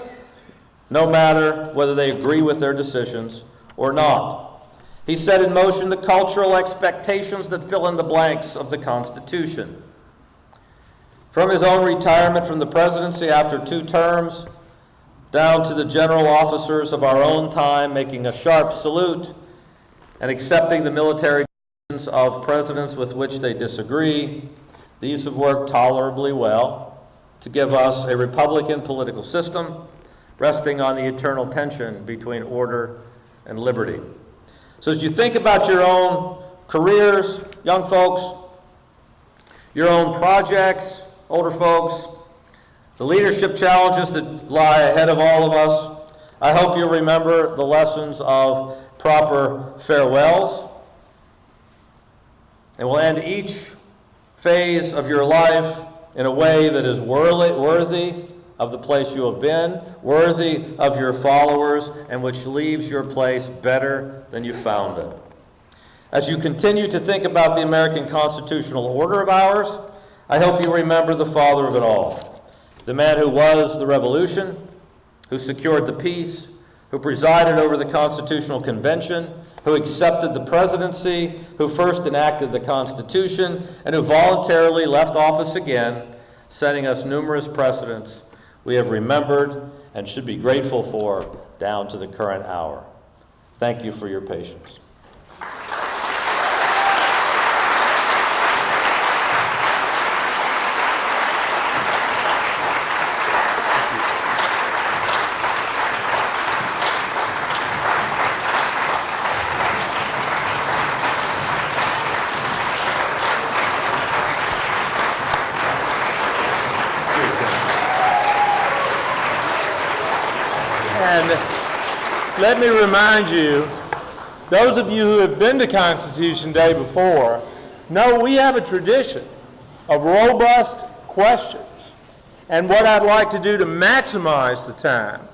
no matter whether they agree with their decisions or not. He set in motion the cultural expectations that fill in the blanks of the Constitution. From his own retirement from the presidency after 2 terms, down to the general officers of our own time making a sharp salute and accepting the military decisions of presidents with which they disagree, these have worked tolerably well to give us a Republican political system resting on the eternal tension between order and liberty. So as you think about your own careers, young folks, your own projects, older folks, the leadership challenges that lie ahead of all of us, I hope you remember the lessons of proper farewells. And we'll end each phase of your life in a way that is worthy of the place you have been, worthy of your followers, and which leaves your place better than you found it. As you continue to think about the American constitutional order of ours, I hope you remember the father of it all, the man who was the revolution, who secured the peace, who presided over the Constitutional Convention, who accepted the presidency, who first enacted the Constitution, and who voluntarily left office again, setting us numerous precedents we have remembered and should be grateful for down to the current hour. Thank you for your patience. And let me remind you, those of you who have been to Constitution Day before know we have a tradition of robust questions. And what I'd like to do to maximize the time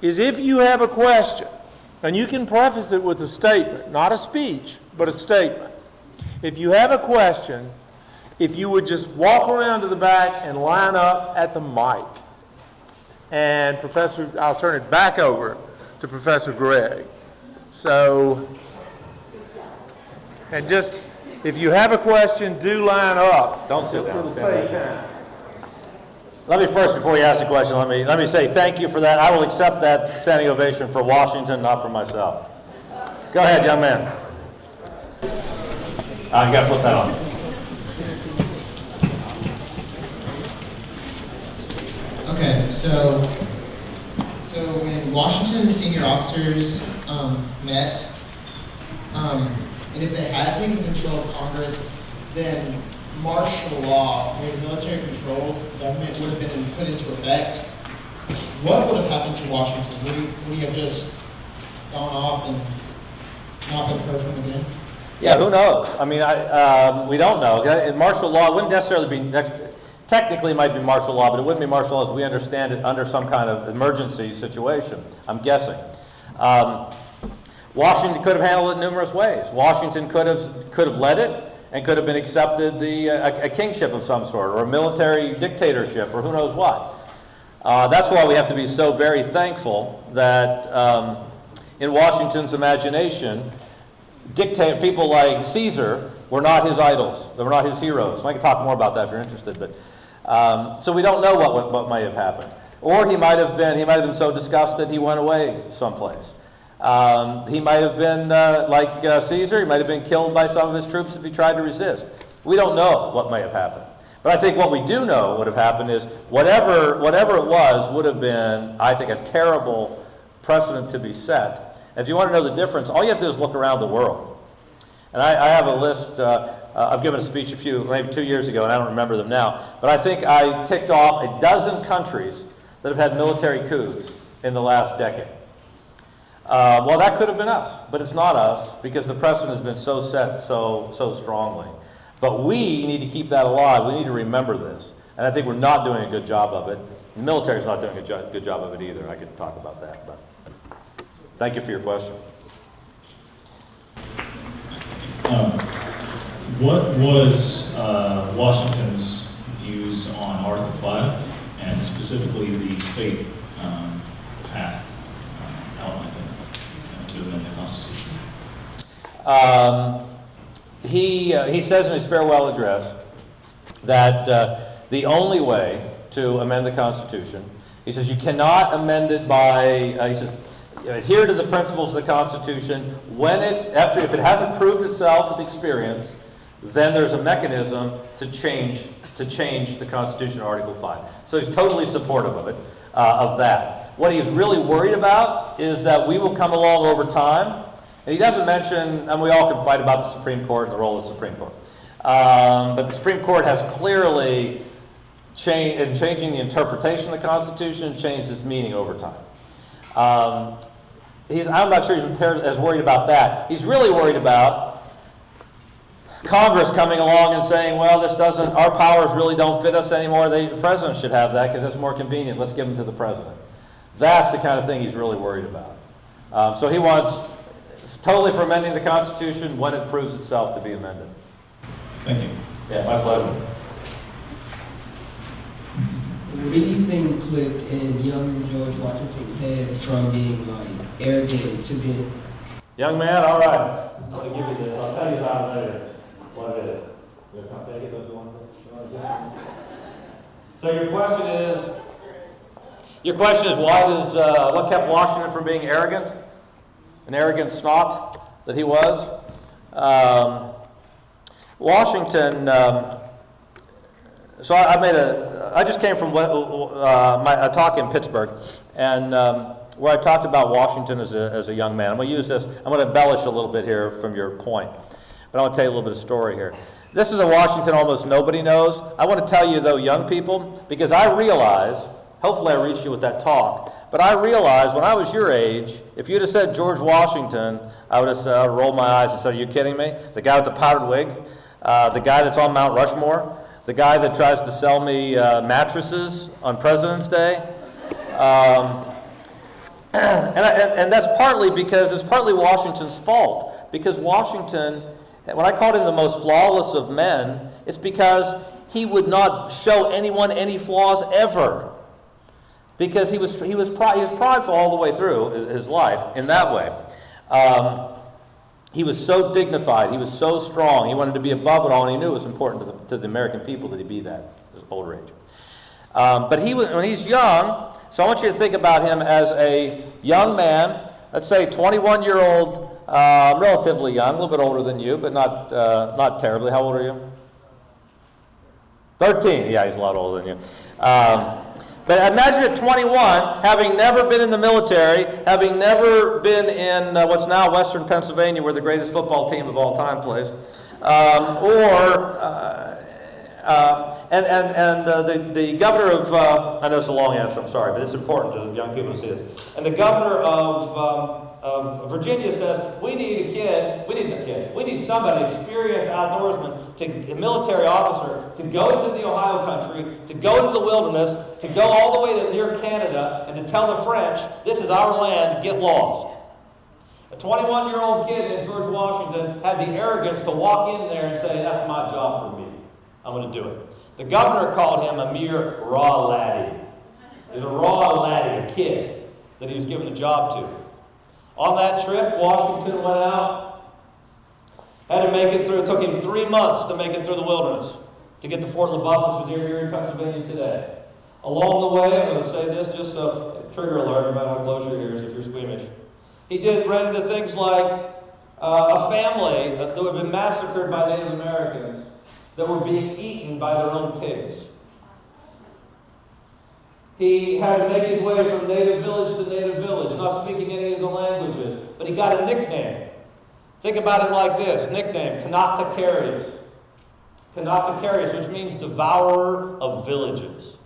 is if you have a question, and you can preface it with a statement, not a speech, but a statement. If you have a question, if you would just walk around to the back and line up at the mic. And Professor, I'll turn it back over to Professor Gregg. So, and just, if you have a question, do line up. Don't sit down. It'll save time. Let me first, before you ask the question, let me say thank you for that. I will accept that standing ovation for Washington, not for myself. Go ahead, young man. You got to put that on. Okay, so when Washington's senior officers met, and if they had taken control of Congress, then martial law, when military controls the government would have been put into effect. What would have happened to Washington? Would he have just gone off and not been heard from again? Yeah, who knows? I mean, we don't know. Martial law wouldn't necessarily be, technically it might be martial law, but it wouldn't be martial law as we understand it under some kind of emergency situation, I'm guessing. Washington could have handled it numerous ways. Washington could have led it and could have been accepted a kingship of some sort, or a military dictatorship, or who knows what. That's why we have to be so very thankful that in Washington's imagination, people like Caesar were not his idols. They were not his heroes. And I can talk more about that if you're interested. But so we don't know what might have happened. Or he might have been so disgusted he went away someplace. He might have been like Caesar. He might have been killed by some of his troops if he tried to resist. We don't know what may have happened. But I think what we do know would have happened is whatever it was would have been, I think, a terrible precedent to be set. If you want to know the difference, all you have to do is look around the world. And I have a list. I've given a speech maybe 2 years ago, and I don't remember them now. But I think I ticked off a dozen countries that have had military coups in the last decade. Well, that could have been us, but it's not us because the precedent has been so set so strongly. But we need to keep that alive. We need to remember this. And I think we're not doing a good job of it. The military's not doing a good job of it either. I could talk about that. But thank you for your question. What was Washington's views on Article 5 and specifically the state path outlined to amend the Constitution? He says in his farewell address that the only way to amend the Constitution, he says, you cannot amend it by, he says, adhere to the principles of the Constitution if it hasn't proved itself with experience, then there's a mechanism to change the Constitution, Article 5. So he's totally supportive of it, of that. What he's really worried about is that we will come along over time. And he doesn't mention, and we all can fight about the Supreme Court and the role of the Supreme Court. But the Supreme Court has clearly in changing the interpretation of the Constitution, changed its meaning over time. I'm not sure he's as worried about that. He's really worried about Congress coming along and saying, well, our powers really don't fit us anymore. The president should have that because that's more convenient. Let's give them to the president. That's the kind of thing he's really worried about. So he wants totally for amending the Constitution when it proves itself to be amended. Thank you. Yeah, my pleasure. What do you think clicked in young George Washington's head from being like arrogant to being? Young man, all right. I'm going to give you this. I'll tell you about it later. What it is. You want to take it? Those you want to do? So your question is what kept Washington from being arrogant? An arrogant snot that he was. Washington. So I just came from a talk in Pittsburgh, and where I talked about Washington as a young man. I'm going to use this. I'm going to embellish a little bit here from your point, but I want to tell you a little bit of story here. This is a Washington almost nobody knows. I want to tell you though, young people, because I realize. Hopefully I reached you with that talk. But I realized when I was your age, if you'd have said George Washington, I would have rolled my eyes and said, are you kidding me? The guy with the powdered wig, the guy that's on Mount Rushmore, the guy that tries to sell me mattresses on President's Day. And that's partly because it's partly Washington's fault. Because Washington, when I called him the most flawless of men, it's because he would not show anyone any flaws ever. Because he was prideful all the way through his life in that way. He was so dignified. He was so strong. He wanted to be above it all, and he knew it was important to the American people that he be that at his older age. But when he's young, so I want you to think about him as a young man, let's say 21-year-old, relatively young, a little bit older than you, but not terribly. How old are you? 13. Yeah, he's a lot older than you. But imagine at 21, having never been in the military, having never been in what's now Western Pennsylvania, where the greatest football team of all time plays, the governor of, I know it's a long answer, I'm sorry, but it's important to young people to see this. And the governor of Virginia says, we need somebody, experienced outdoorsman, a military officer, to go into the Ohio country, to go into the wilderness, to go all the way to near Canada, and to tell the French, this is our land, get lost. A 21-year-old kid named George Washington had the arrogance to walk in there and say, that's my job for me. I'm going to do it. The governor called him a mere raw laddie. He was a raw laddie, a kid that he was given the job to. On that trip, Washington went out, had to make it through. It took him 3 months to make it through the wilderness to get to Fort LaBeouf, which is here in Pennsylvania today. Along the way, I'm going to say this just so trigger alert, you might want to close your ears if you're squeamish. He ran into things like a family that had been massacred by Native Americans that were being eaten by their own pigs. He had to make his way from native village to native village, not speaking any of the languages, but he got a nickname. Think about it like this, nickname, Kanatakaris. Kanatakaris, which means devourer of villages.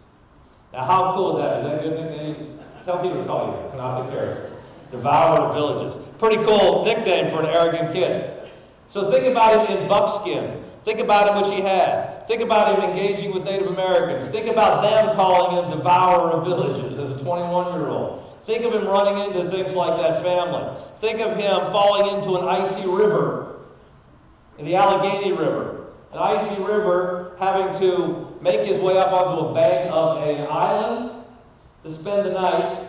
Now how cool is that? Is that a good nickname? Tell people to call you that, Kanatakaris. Devourer of villages. Pretty cool nickname for an arrogant kid. So think about him in buckskin. Think about him, which he had. Think about him engaging with Native Americans. Think about them calling him devourer of villages as a 21-year-old. Think of him running into things like that family. Think of him falling into an icy river, in the Allegheny River. An icy river, having to make his way up onto a bank of an island to spend the night,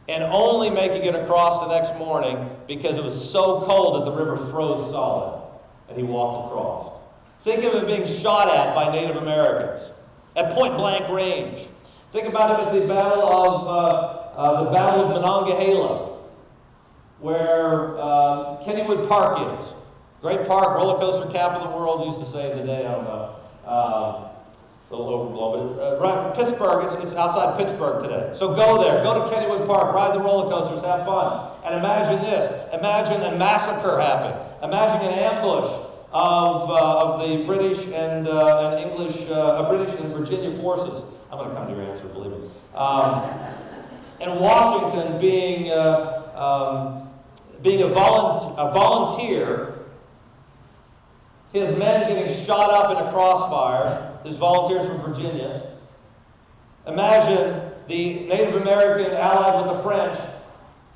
and only making it across the next morning because it was so cold that the river froze solid, and he walked across. Think of him being shot at by Native Americans at point-blank range. Think about him at the Battle of Monongahela, where Kennywood Park is. Great park, roller coaster capital of the world, used to say in the day, I don't know. A little overblown, but right, Pittsburgh, it's outside Pittsburgh today. So go there, go to Kennywood Park, ride the roller coasters, have fun. And imagine this, imagine a massacre happened. Imagine an ambush of the British and English, British and Virginia forces. I'm going to come to your answer, believe me. And Washington being a volunteer, his men getting shot up in a crossfire, his volunteers from Virginia. Imagine the Native American allied with the French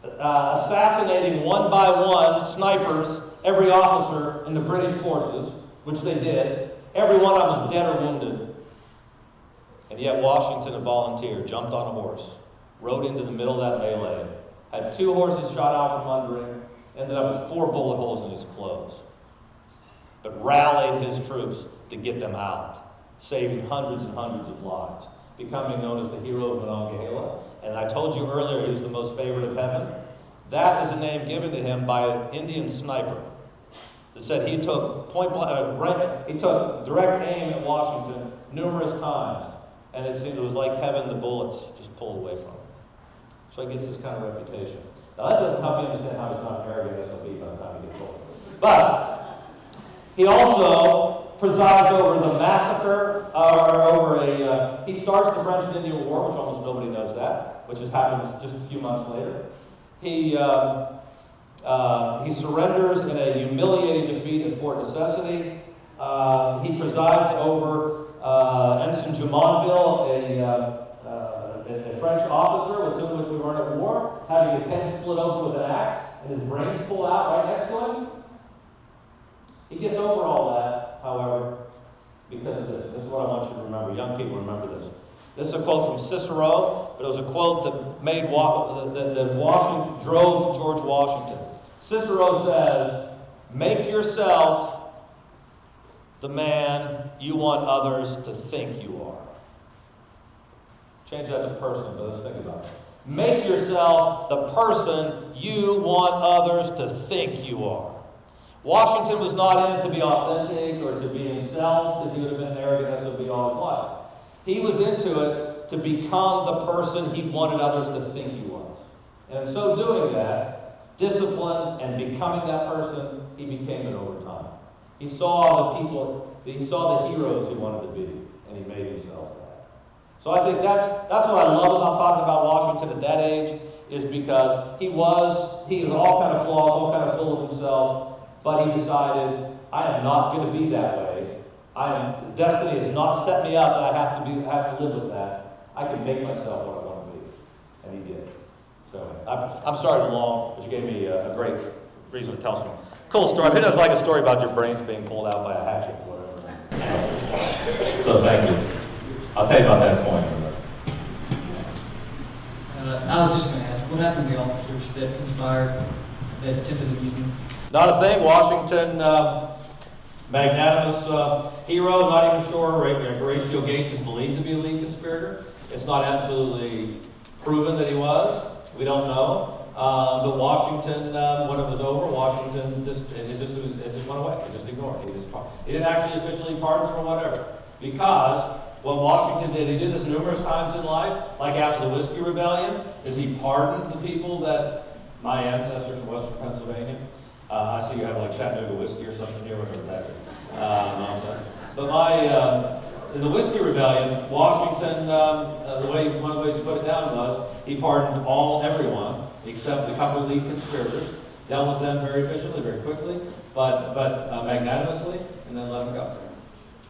assassinating one by one snipers, every officer in the British forces, which they did. Every one of them was dead or wounded. And yet Washington, a volunteer, jumped on a horse, rode into the middle of that melee, had 2 horses shot out from under him, ended up with 4 bullet holes in his clothes, but rallied his troops to get them out, saving hundreds and hundreds of lives, becoming known as the hero of Monongahela. And I told you earlier he was the most favored of heaven. That is a name given to him by an Indian sniper that said he took he took direct aim at Washington numerous times, and it seemed it was like heaven, the bullets just pulled away from him. So he gets this kind of reputation. Now that doesn't help you understand how he's not an arrogant SOB by the time he gets older. But he also presides over the massacre, he starts the French and Indian War, which almost nobody knows that, which has happened just a few months later. He surrenders in a humiliating defeat at Fort Necessity. He presides over Ensign Jumonville, a French officer with whom we were at war, having his head split open with an axe and his brains pulled out right next to him. He gets over all that, however, because of this. This is what I want you to remember. Young people, remember this. This is a quote from Cicero, but it was a quote that drove George Washington. Cicero says, "Make yourself the man you want others to think you are." Change that to person, but let's think about it. Make yourself the person you want others to think you are. Washington was not in it to be authentic or to be himself, because he would have been an arrogant SOB all his life. He was into it to become the person he wanted others to think he was. And in so doing that, discipline and becoming that person, he became it over time. He saw the people, he saw the heroes he wanted to be, and he made himself that. So I think that's what I love about talking about Washington at that age, is because he was all kind of flaws, all kind of full of himself, but he decided, I am not going to be that way. Destiny has not set me up that I have to live with that. I can make myself what I want to be. And he did. So I'm sorry it's long, but you gave me a great reason to tell some cool story. Who doesn't like a story about your brains being pulled out by a hatchet or whatever? So thank you. I'll tell you about that coin. I was just going to ask, what happened to the officers that conspired that attempted the mutiny? Not a thing. Washington, magnanimous hero, not even sure Horatio Gates is believed to be a lead conspirator. It's not absolutely proven that he was. We don't know. But Washington, when it was over, Washington it just went away. He just ignored it. He didn't actually officially pardon them or whatever. Because what Washington did, he did this numerous times in life, like after the Whiskey Rebellion, is he pardoned the people that, my ancestors from Western Pennsylvania. I see you have like Chattanooga whiskey or something here, whatever that is. Nonsense. But in the Whiskey Rebellion, Washington, one of the ways he put it down was he pardoned everyone except the couple of lead conspirators, dealt with them very efficiently, very quickly, but magnanimously, and then let them go.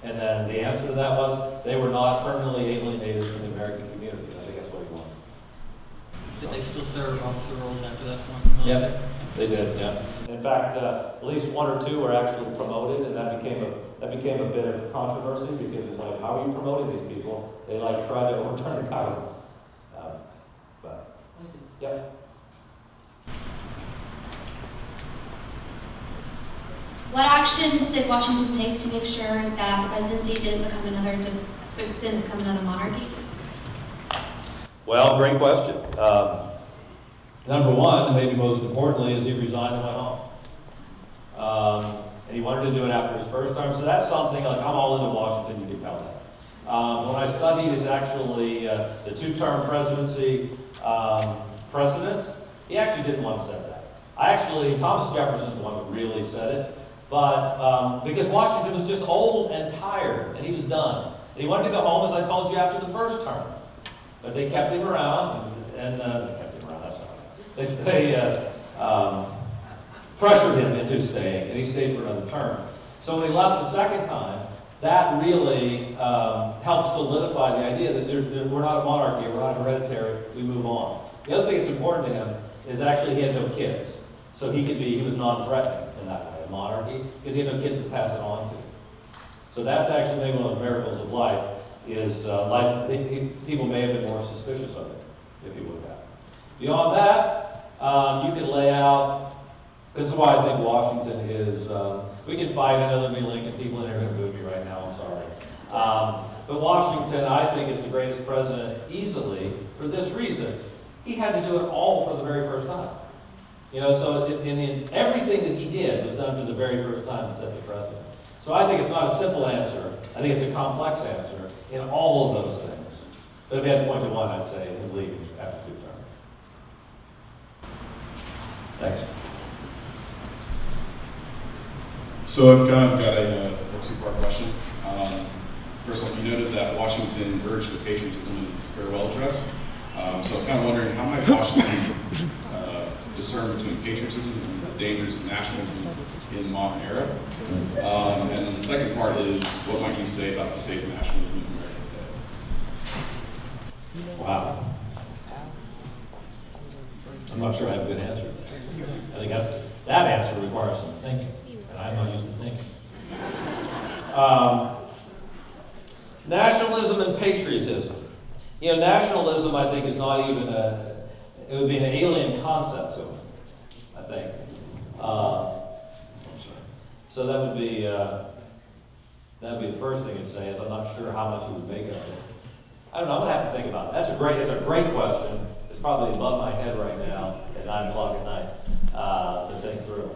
And then the answer to that was they were not permanently alienated from the American community. I think that's what he wanted. Did they still serve officer roles after that point? Yeah, they did. Yeah. In fact, at least one or two were actually promoted, and that became a bit of controversy because it's like, how are you promoting these people? They like try to overturn the title. But yeah. What actions did Washington take to make sure that the presidency didn't become another monarchy? Well, great question. Number one, and maybe most importantly, is he resigned and went home. And he wanted to do it after his first term. So that's something like, I'm all into Washington, you can tell that. When I studied his actually the two-term presidency precedent, he actually didn't want to say that. Thomas Jefferson's the one who really said it. But because Washington was just old and tired, and he was done. And he wanted to go home, as I told you, after the first term. But they kept him around, and they kept him around, that's not They pressured him into staying, and he stayed for another term. So when he left the second time, that really helped solidify the idea that we're not a monarchy, we're not hereditary, we move on. The other thing that's important to him is actually he had no kids. So he was non-threatening in that way. Monarchy, because he had no kids to pass it on to. So that's actually maybe one of the miracles of life, is people may have been more suspicious of it, if he would have. Beyond that, you can lay out, this is why I think Washington is, we can fight, I know there'll be Lincoln people in there going to boo me right now, I'm sorry. But Washington, I think, is the greatest president easily for this reason. He had to do it all for the very first time. So everything that he did was done for the very first time to set the precedent. So I think it's not a simple answer. I think it's a complex answer in all of those things. But if you had to point to one, I'd say him leaving after 2 terms. Thanks. So I've got a two-part question. First of all, you noted that Washington urged the patriotism in his farewell address. So I was kind of wondering, how might Washington discern between patriotism and the dangers of nationalism in the modern era? And then the second part is, what might you say about the state of nationalism in America today? Wow. I'm not sure I have a good answer to that. I think that answer requires some thinking, and I'm not used to thinking. Nationalism and patriotism. Nationalism, I think, is not even it would be an alien concept to him, I think. So that would be the first thing I'd say, is I'm not sure how much he would make of it. I don't know, I'm gonna have to think about it. It's a great question. It's probably above my head right now at 9 o'clock at night to think through.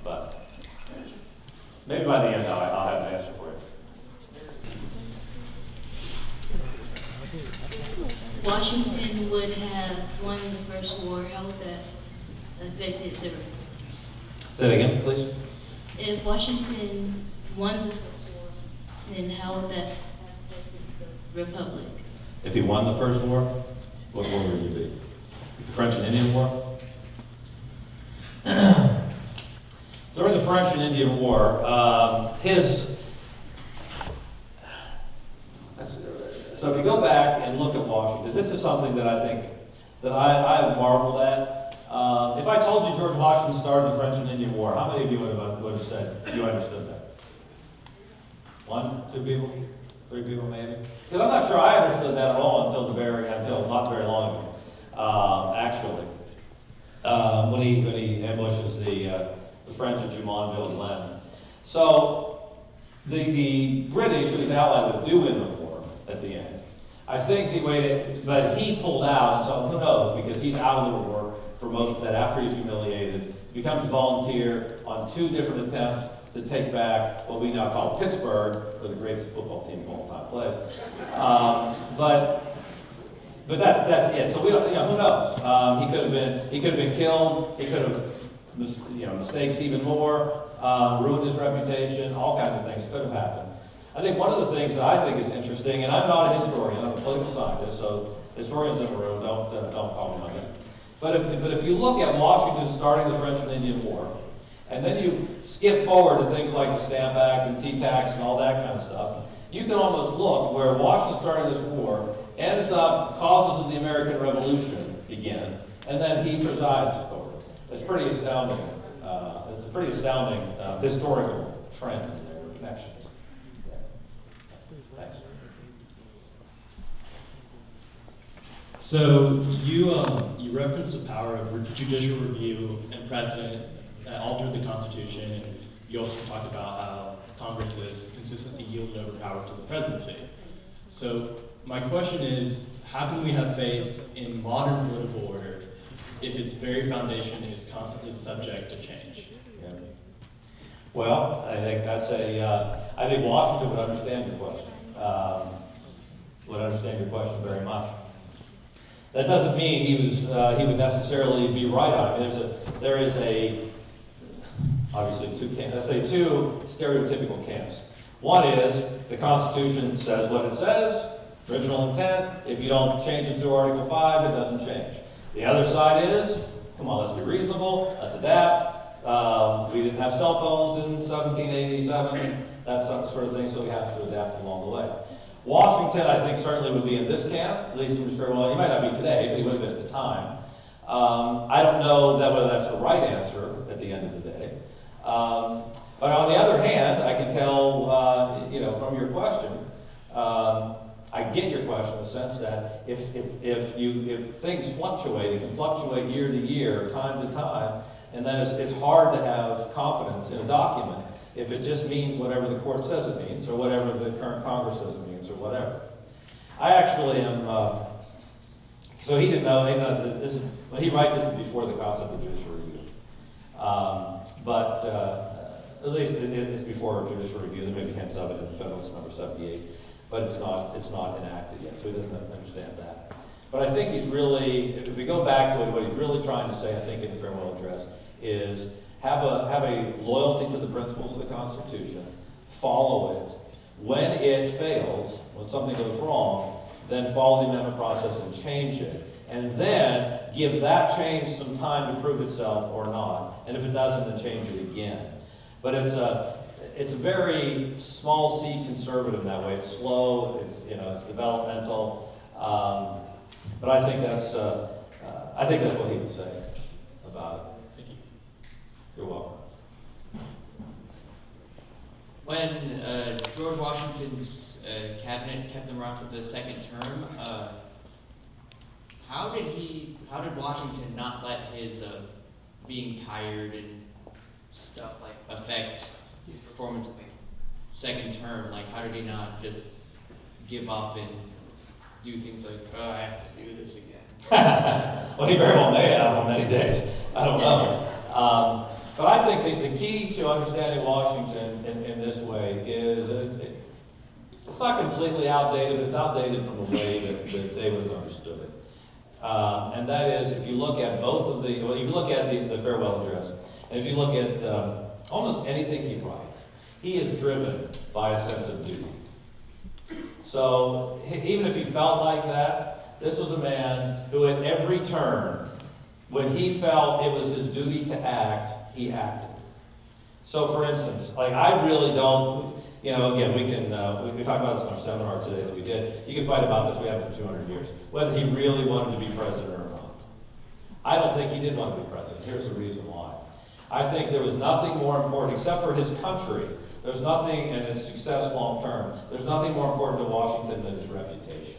But maybe by the end I'll have an answer for you. Washington would have won the first war, how would that affected the... Say it again, please. If Washington won the first war, then how would that affect the Republic? If he won the first war, what war would you be? The French and Indian War? During the French and Indian War, so if you go back and look at Washington, this is something that I think that I have marveled at. If I told you George Washington started the French and Indian War, how many of you would have said you understood that? 1, 2 people? 3 people maybe? Because I'm not sure I understood that at all until not very long ago, actually. When he ambushes the French at Jumonville-Glen. So the British, who he's allied with, do win the war at the end. I think the way that, but he pulled out, and so who knows, because he's out of the war for most of that after he's humiliated, becomes a volunteer on 2 different attempts to take back what we now call Pittsburgh, where the greatest football team of all time plays. But that's it. So we don't, who knows? He could have been killed. He could have, mistakes even more, ruined his reputation. All kinds of things could have happened. I think one of the things that I think is interesting, and I'm not a historian, I'm a political scientist, so historians in the room, don't call me on this. But if you look at Washington starting the French and Indian War, and then you skip forward to things like the Stamp Act and T-Tax and all that kind of stuff, you can almost look where Washington starting this war ends up, causes of the American Revolution begin, and then he presides over it. It's pretty astounding. It's a pretty astounding historical trend in there, connections. Thanks. So you referenced the power of judicial review and precedent that altered the Constitution, and you also talked about how Congress has consistently yielded over power to the presidency. So my question is, how can we have faith in modern political order if its very foundation is constantly subject to change? Yeah. Well, I think I think Washington would understand your question. Would understand your question very much. That doesn't mean he would necessarily be right on it. There is obviously 2 camps. Let's say 2 stereotypical camps. One is the Constitution says what it says, original intent. If you don't change it through Article 5, it doesn't change. The other side is, come on, let's be reasonable, let's adapt. We didn't have cell phones in 1787, that sort of thing, so we have to adapt along the way. Washington, I think, certainly would be in this camp, at least he was very well. He might not be today, but he would have been at the time. I don't know whether that's the right answer at the end of the day. But on the other hand, I can tell, from your question, I get your question in the sense that if things fluctuate, it can fluctuate year to year, time to time, and then it's hard to have confidence in a document if it just means whatever the court says it means, or whatever the current Congress says it means, or whatever. I actually am, so he didn't know, when he writes this before the concept of judicial review. At least it's before judicial review. There may be hints of it in Federalist number 78, but it's not enacted yet, so he doesn't understand that. But I think he's really, if we go back to it, what he's really trying to say, I think, in the farewell address, is have a loyalty to the principles of the Constitution, follow it. When it fails, when something goes wrong, then follow the amendment process and change it. And then give that change some time to prove itself or not. And if it doesn't, then change it again. But it's very small c conservative in that way. It's slow, it's developmental. But I think that's what he would say about it. Thank you. You're welcome. When George Washington's cabinet kept him around for the 2nd term, how did Washington not let his being tired and stuff affect his performance of the 2nd term? How did he not just give up and do things like, oh, I have to do this again? Well, he very well may have on many days. I don't know. But I think the key to understanding Washington in this way is it's not completely outdated, but it's outdated from the way that David understood it. And that is, if you look at if you look at the farewell address, and if you look at almost anything he writes, he is driven by a sense of duty. So even if he felt like that, this was a man who at every turn, when he felt it was his duty to act, he acted. So for instance, I really don't, again, we talked about this in our seminar today that we did. You can fight about this, we have it for 200 years, whether he really wanted to be president or not. I don't think he did want to be president. Here's the reason why. I think there was nothing more important, except for his country. There's nothing, and his success long term, there's nothing more important to Washington than his reputation.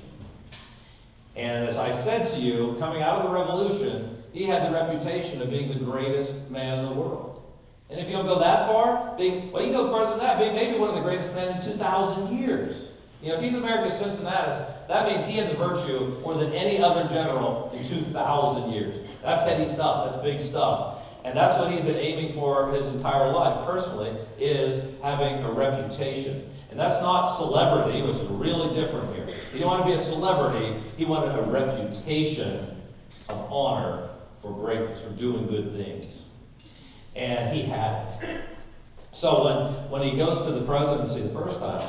And as I said to you, coming out of the Revolution, he had the reputation of being the greatest man in the world. And if you don't go that far, you can go further than that, being maybe one of the greatest men in 2,000 years. You know, if he's America's Cincinnatus, that means he had the virtue more than any other general in 2,000 years. That's heady stuff, that's big stuff. And that's what he's been aiming for his entire life, personally, is having a reputation. And that's not celebrity, which is really different here. He didn't want to be a celebrity, he wanted a reputation of honor for greatness, for doing good things. And he had it. So when he goes to the presidency the first time,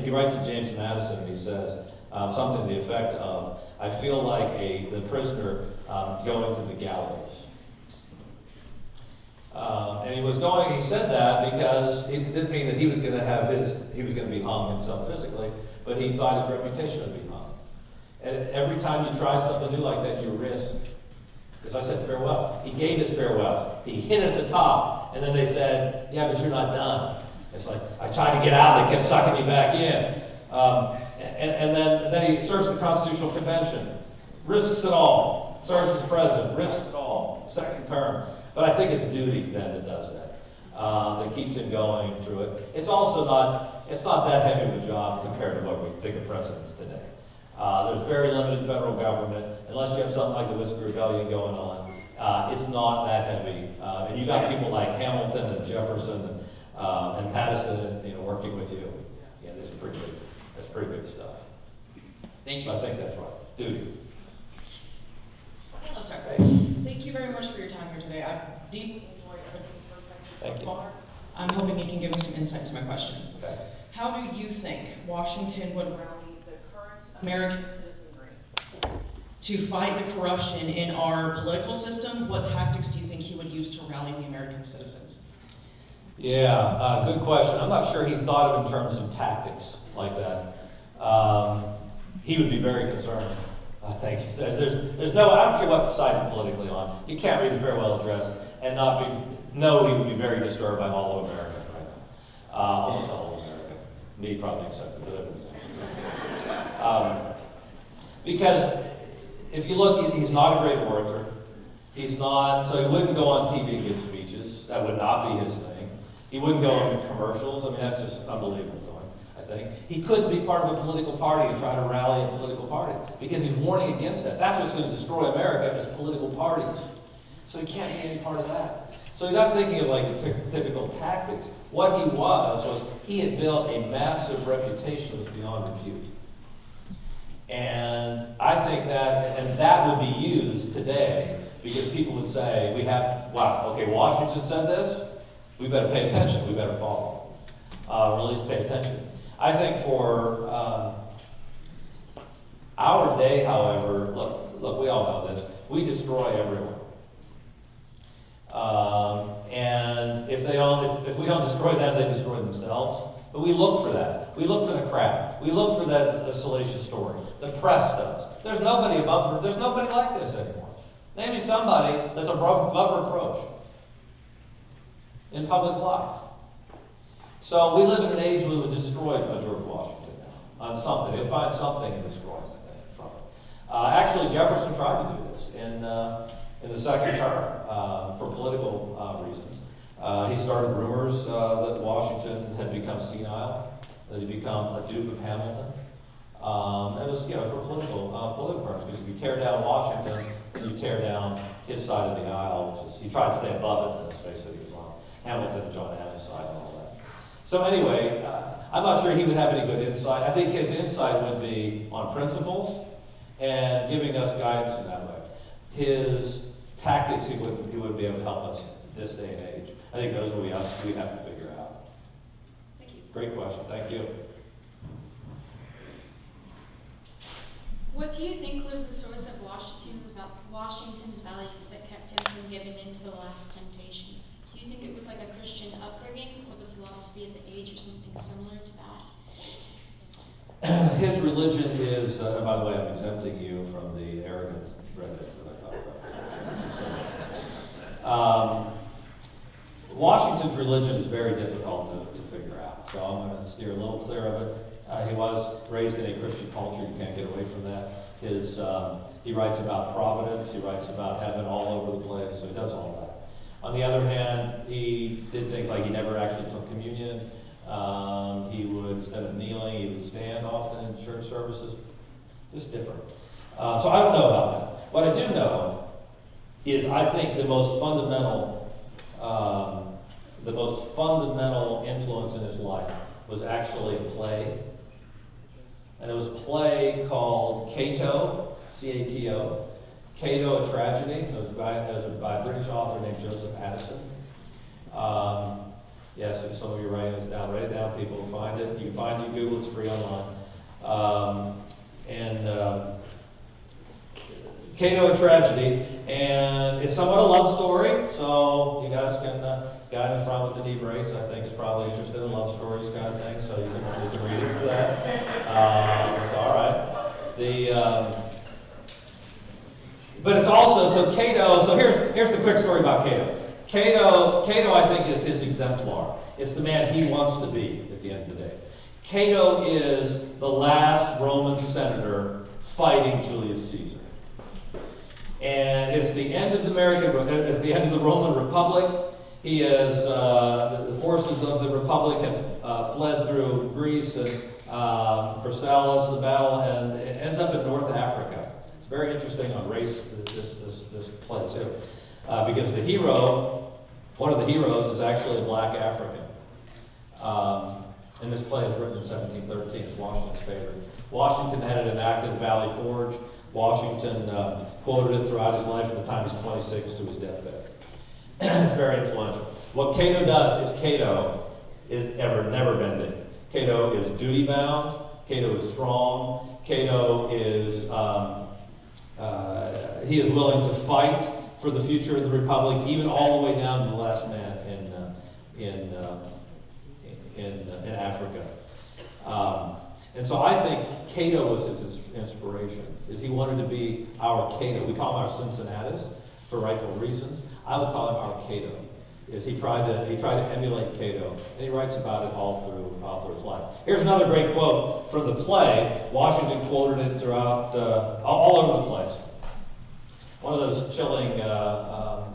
he writes to James Madison, and he says something to the effect of, I feel like the prisoner going to the gallows. And he said that because it didn't mean that he was going to be hung himself physically, but he thought his reputation would be hung. And every time you try something new like that, you risk. Because I said farewell. He gave his farewells. He hit at the top, and then they said, yeah, but you're not done. It's like, I tried to get out, they kept sucking me back in. And then he serves the Constitutional Convention. Risks it all. Serves as president. Risks it all. Second term. But I think it's duty that does that. That keeps him going through it. It's also not that heavy of a job compared to what we think of presidents today. There's very limited federal government. Unless you have something like the Whiskey Rebellion going on, it's not that heavy. And you got people like Hamilton and Jefferson and Madison, working with you. Yeah, that's pretty big stuff. Thank you. I think that's right. Duty. Hello, sir. Thank you very much for your time here today. I've deeply enjoyed everything Thank you. so far. I'm hoping you can give me some insight to my question. Okay. How do you think Washington would rally the current American citizenry to fight the corruption in our political system? What tactics do you think he would use to rally the American citizens? Yeah, good question. I'm not sure he thought of in terms of tactics like that. He would be very concerned. I think he said, I don't care what side you're politically on. You can't read the farewell address and he would be very disturbed by all of America right now. Almost all of America. Me probably excepted, but because if you look, he's not a great orator. So he wouldn't go on TV and give speeches. That would not be his thing. He wouldn't go on commercials. I mean, that's just unbelievable. I think he couldn't be part of a political party and try to rally a political party because he's warning against that. That's what's going to destroy America is political parties. So he can't be any part of that. So you're not thinking of like the typical tactics. What he was he had built a massive reputation that was beyond repute. And I think that would be used today because people would say, Washington said this, we better pay attention, we better follow, or at least pay attention. I think for our day, however, look, we all know this, we destroy everyone. And if we don't destroy them, they destroy themselves. But we look for that. We look for the crap. We look for that salacious story. The press does. There's nobody like this anymore. Name me somebody that's above reproach in public life. So we live in an age where we would destroy George Washington now on something. They'll find something and destroy it, I think, from it. Actually, Jefferson tried to do this in the second term for political reasons. He started rumors that Washington had become senile, that he'd become a Duke of Hamilton. It was, for political purposes, because if you tear down Washington, you tear down his side of the aisle, which is, he tried to stay above it in the space that he was on, Hamilton and John Adams' side and all that. So anyway, I'm not sure he would have any good insight. I think his insight would be on principles and giving us guidance in that way. His tactics, he wouldn't be able to help us this day and age. I think those are we have to figure out. Thank you. Great question. Thank you. What do you think was the source of Washington's values that kept him from giving in to the last temptation? Do you think it was like a Christian upbringing or the philosophy of the age or something similar to that? His religion is, and by the way, I'm exempting you from the arrogant Reddit that I talked about. Washington's religion is very difficult to figure out, so I'm going to steer a little clear of it. He was raised in a Christian culture, you can't get away from that. He writes about providence, he writes about heaven all over the place, so he does all that. On the other hand, he did things like he never actually took communion. He would, instead of kneeling, he would stand often in church services. Just different. So I don't know about that. What I do know is I think the most fundamental influence in his life was actually a play. And it was a play called Cato, C-A-T-O. Cato, a Tragedy. It was by a British author named Joseph Addison. Yes, if some of you are writing this down, write it down, people will find it. You can find it, Google, it's free online. Cato, a Tragedy, and it's somewhat a love story, so you guys can, guy in the front with the knee brace, I think, is probably interested in love stories kind of thing, so you can read it for that. It's all right. But it's also, so Cato, so here's the quick story about Cato. Cato, I think, is his exemplar. It's the man he wants to be at the end of the day. Cato is the last Roman senator fighting Julius Caesar. And it's the end of it's the end of the Roman Republic. He is, the forces of the Republic have fled through Greece and Pharsalus, the battle, and it ends up in North Africa. It's very interesting on race, this play too. Because the hero, one of the heroes is actually a black African. And this play is written in 1713, it's Washington's favorite. Washington had it enacted in Valley Forge. Washington quoted it throughout his life from the time he's 26 to his deathbed. It's very influential. What Cato does is Cato is never bending. Cato is duty bound. Cato is strong. Cato is he is willing to fight for the future of the republic, even all the way down to the last man in Africa. And so I think Cato was his inspiration. Is he wanted to be our Cato. We call him our Cincinnatus for rightful reasons. I would call him our Cato. Is he tried to emulate Cato, and he writes about it all through his life. Here's another great quote from the play. Washington quoted it throughout all over the place. One of those chilling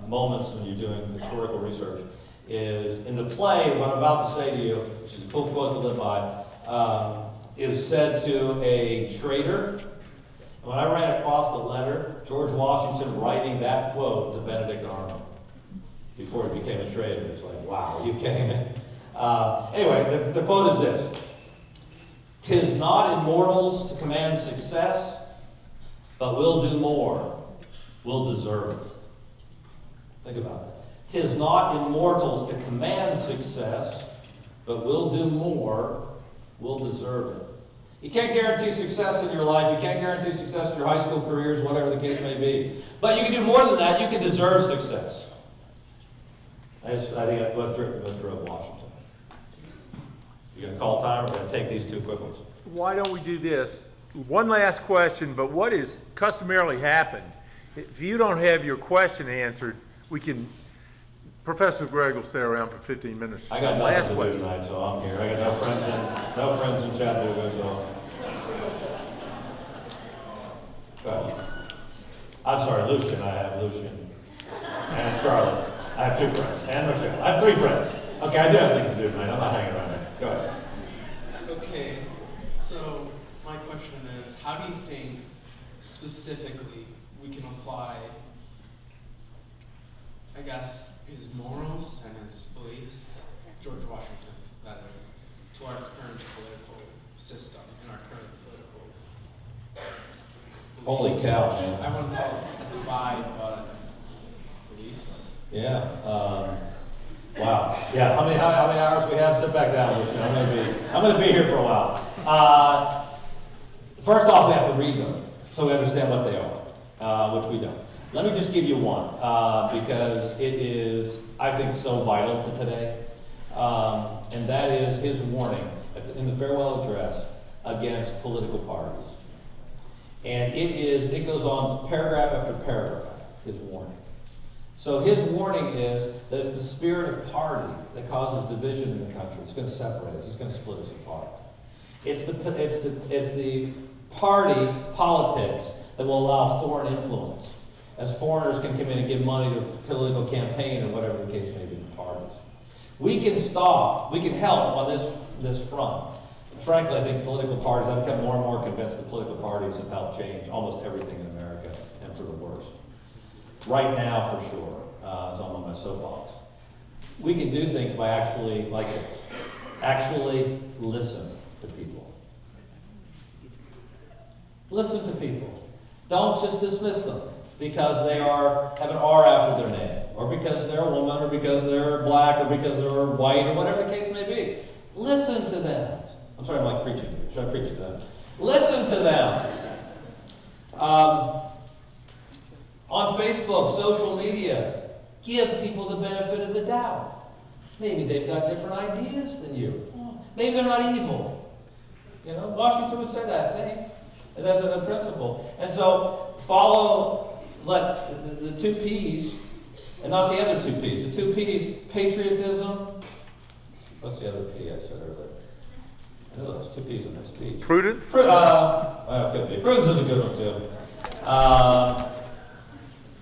moments when you're doing historical research is in the play. What I'm about to say to you, which is a cool quote to live by, is said to a traitor. When I ran across the letter, George Washington writing that quote to Benedict Arnold before he became a traitor. It's like, wow, are you kidding me? Anyway, the quote is this: "'Tis not in mortals to command success, but will do more, will deserve it." Think about it. "'Tis not in mortals to command success, but will do more, will deserve it." You can't guarantee success in your life. You can't guarantee success in your high school careers, whatever the case may be. But you can do more than that. You can deserve success. I think that's what drove Washington. You're going to call time, or we're going to take these two quick ones? Why don't we do this? One last question, but what is customarily happened? If you don't have your question answered, we can, Professor Gregg will stay around for 15 minutes. I got nothing to do tonight, so I'm here. I got no friends in Chattanooga, so. Go ahead. I'm sorry, Lucian. I have Lucian and Charlotte. I have 2 friends, and Michelle. I have 3 friends. Okay, I do have things to do tonight. I'm not hanging around here. Go ahead. Okay, so my question is, how do you think specifically we can apply, I guess, his morals and his beliefs, George Washington, that is, to our current political system and our current political beliefs? Holy cow, man. I wouldn't call it a divide, but beliefs. Yeah. Wow. Yeah. How many hours we have? Sit back down, Lucian. I'm going to be here for a while. First off, we have to read them so we understand what they are, which we don't. Let me just give you one because it is, I think, so vital to today, and that is his warning in the farewell address against political parties. And it goes on paragraph after paragraph, his warning. So his warning is that it's the spirit of party that causes division in the country. It's going to separate us. It's going to split us apart. It's the party politics that will allow foreign influence, as foreigners can come in and give money to a political campaign or whatever the case may be in parties. We can stop, we can help on this front. Frankly, I think political parties, I've become more and more convinced that political parties have helped change almost everything in America, and for the worse. Right now, for sure, it's on my soapbox. We can do things by actually, like this, actually listen to people. Listen to people. Don't just dismiss them because they have an R after their name, or because they're a woman, or because they're black, or because they're white, or whatever the case may be. Listen to them. I'm sorry, I'm like preaching here. Should I preach to them? Listen to them. On Facebook, social media, give people the benefit of the doubt. Maybe they've got different ideas than you. Maybe they're not evil. You know, Washington would say that, I think. And that's a principle. And so let the two P's, and not the other two P's. The two P's, patriotism. What's the other P I said earlier? I know there's two P's in my speech. Prudence? Could be. Prudence is a good one, too.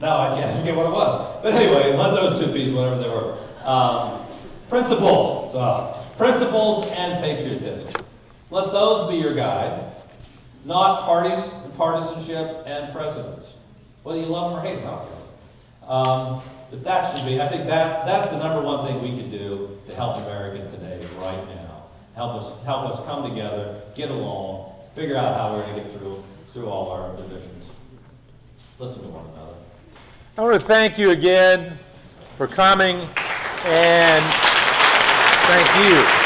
Now I can't forget what it was. But anyway, let those two P's, whatever they were. Principles. Principles and patriotism. Let those be your guide, not parties, partisanship, and presidents. Whether you love them or hate them. But that should be, I think that's the number one thing we can do to help America today, right now. Help us come together, get along, figure out how we're going to get through all our divisions. Listen to one another. I want to thank you again for coming, and thank you.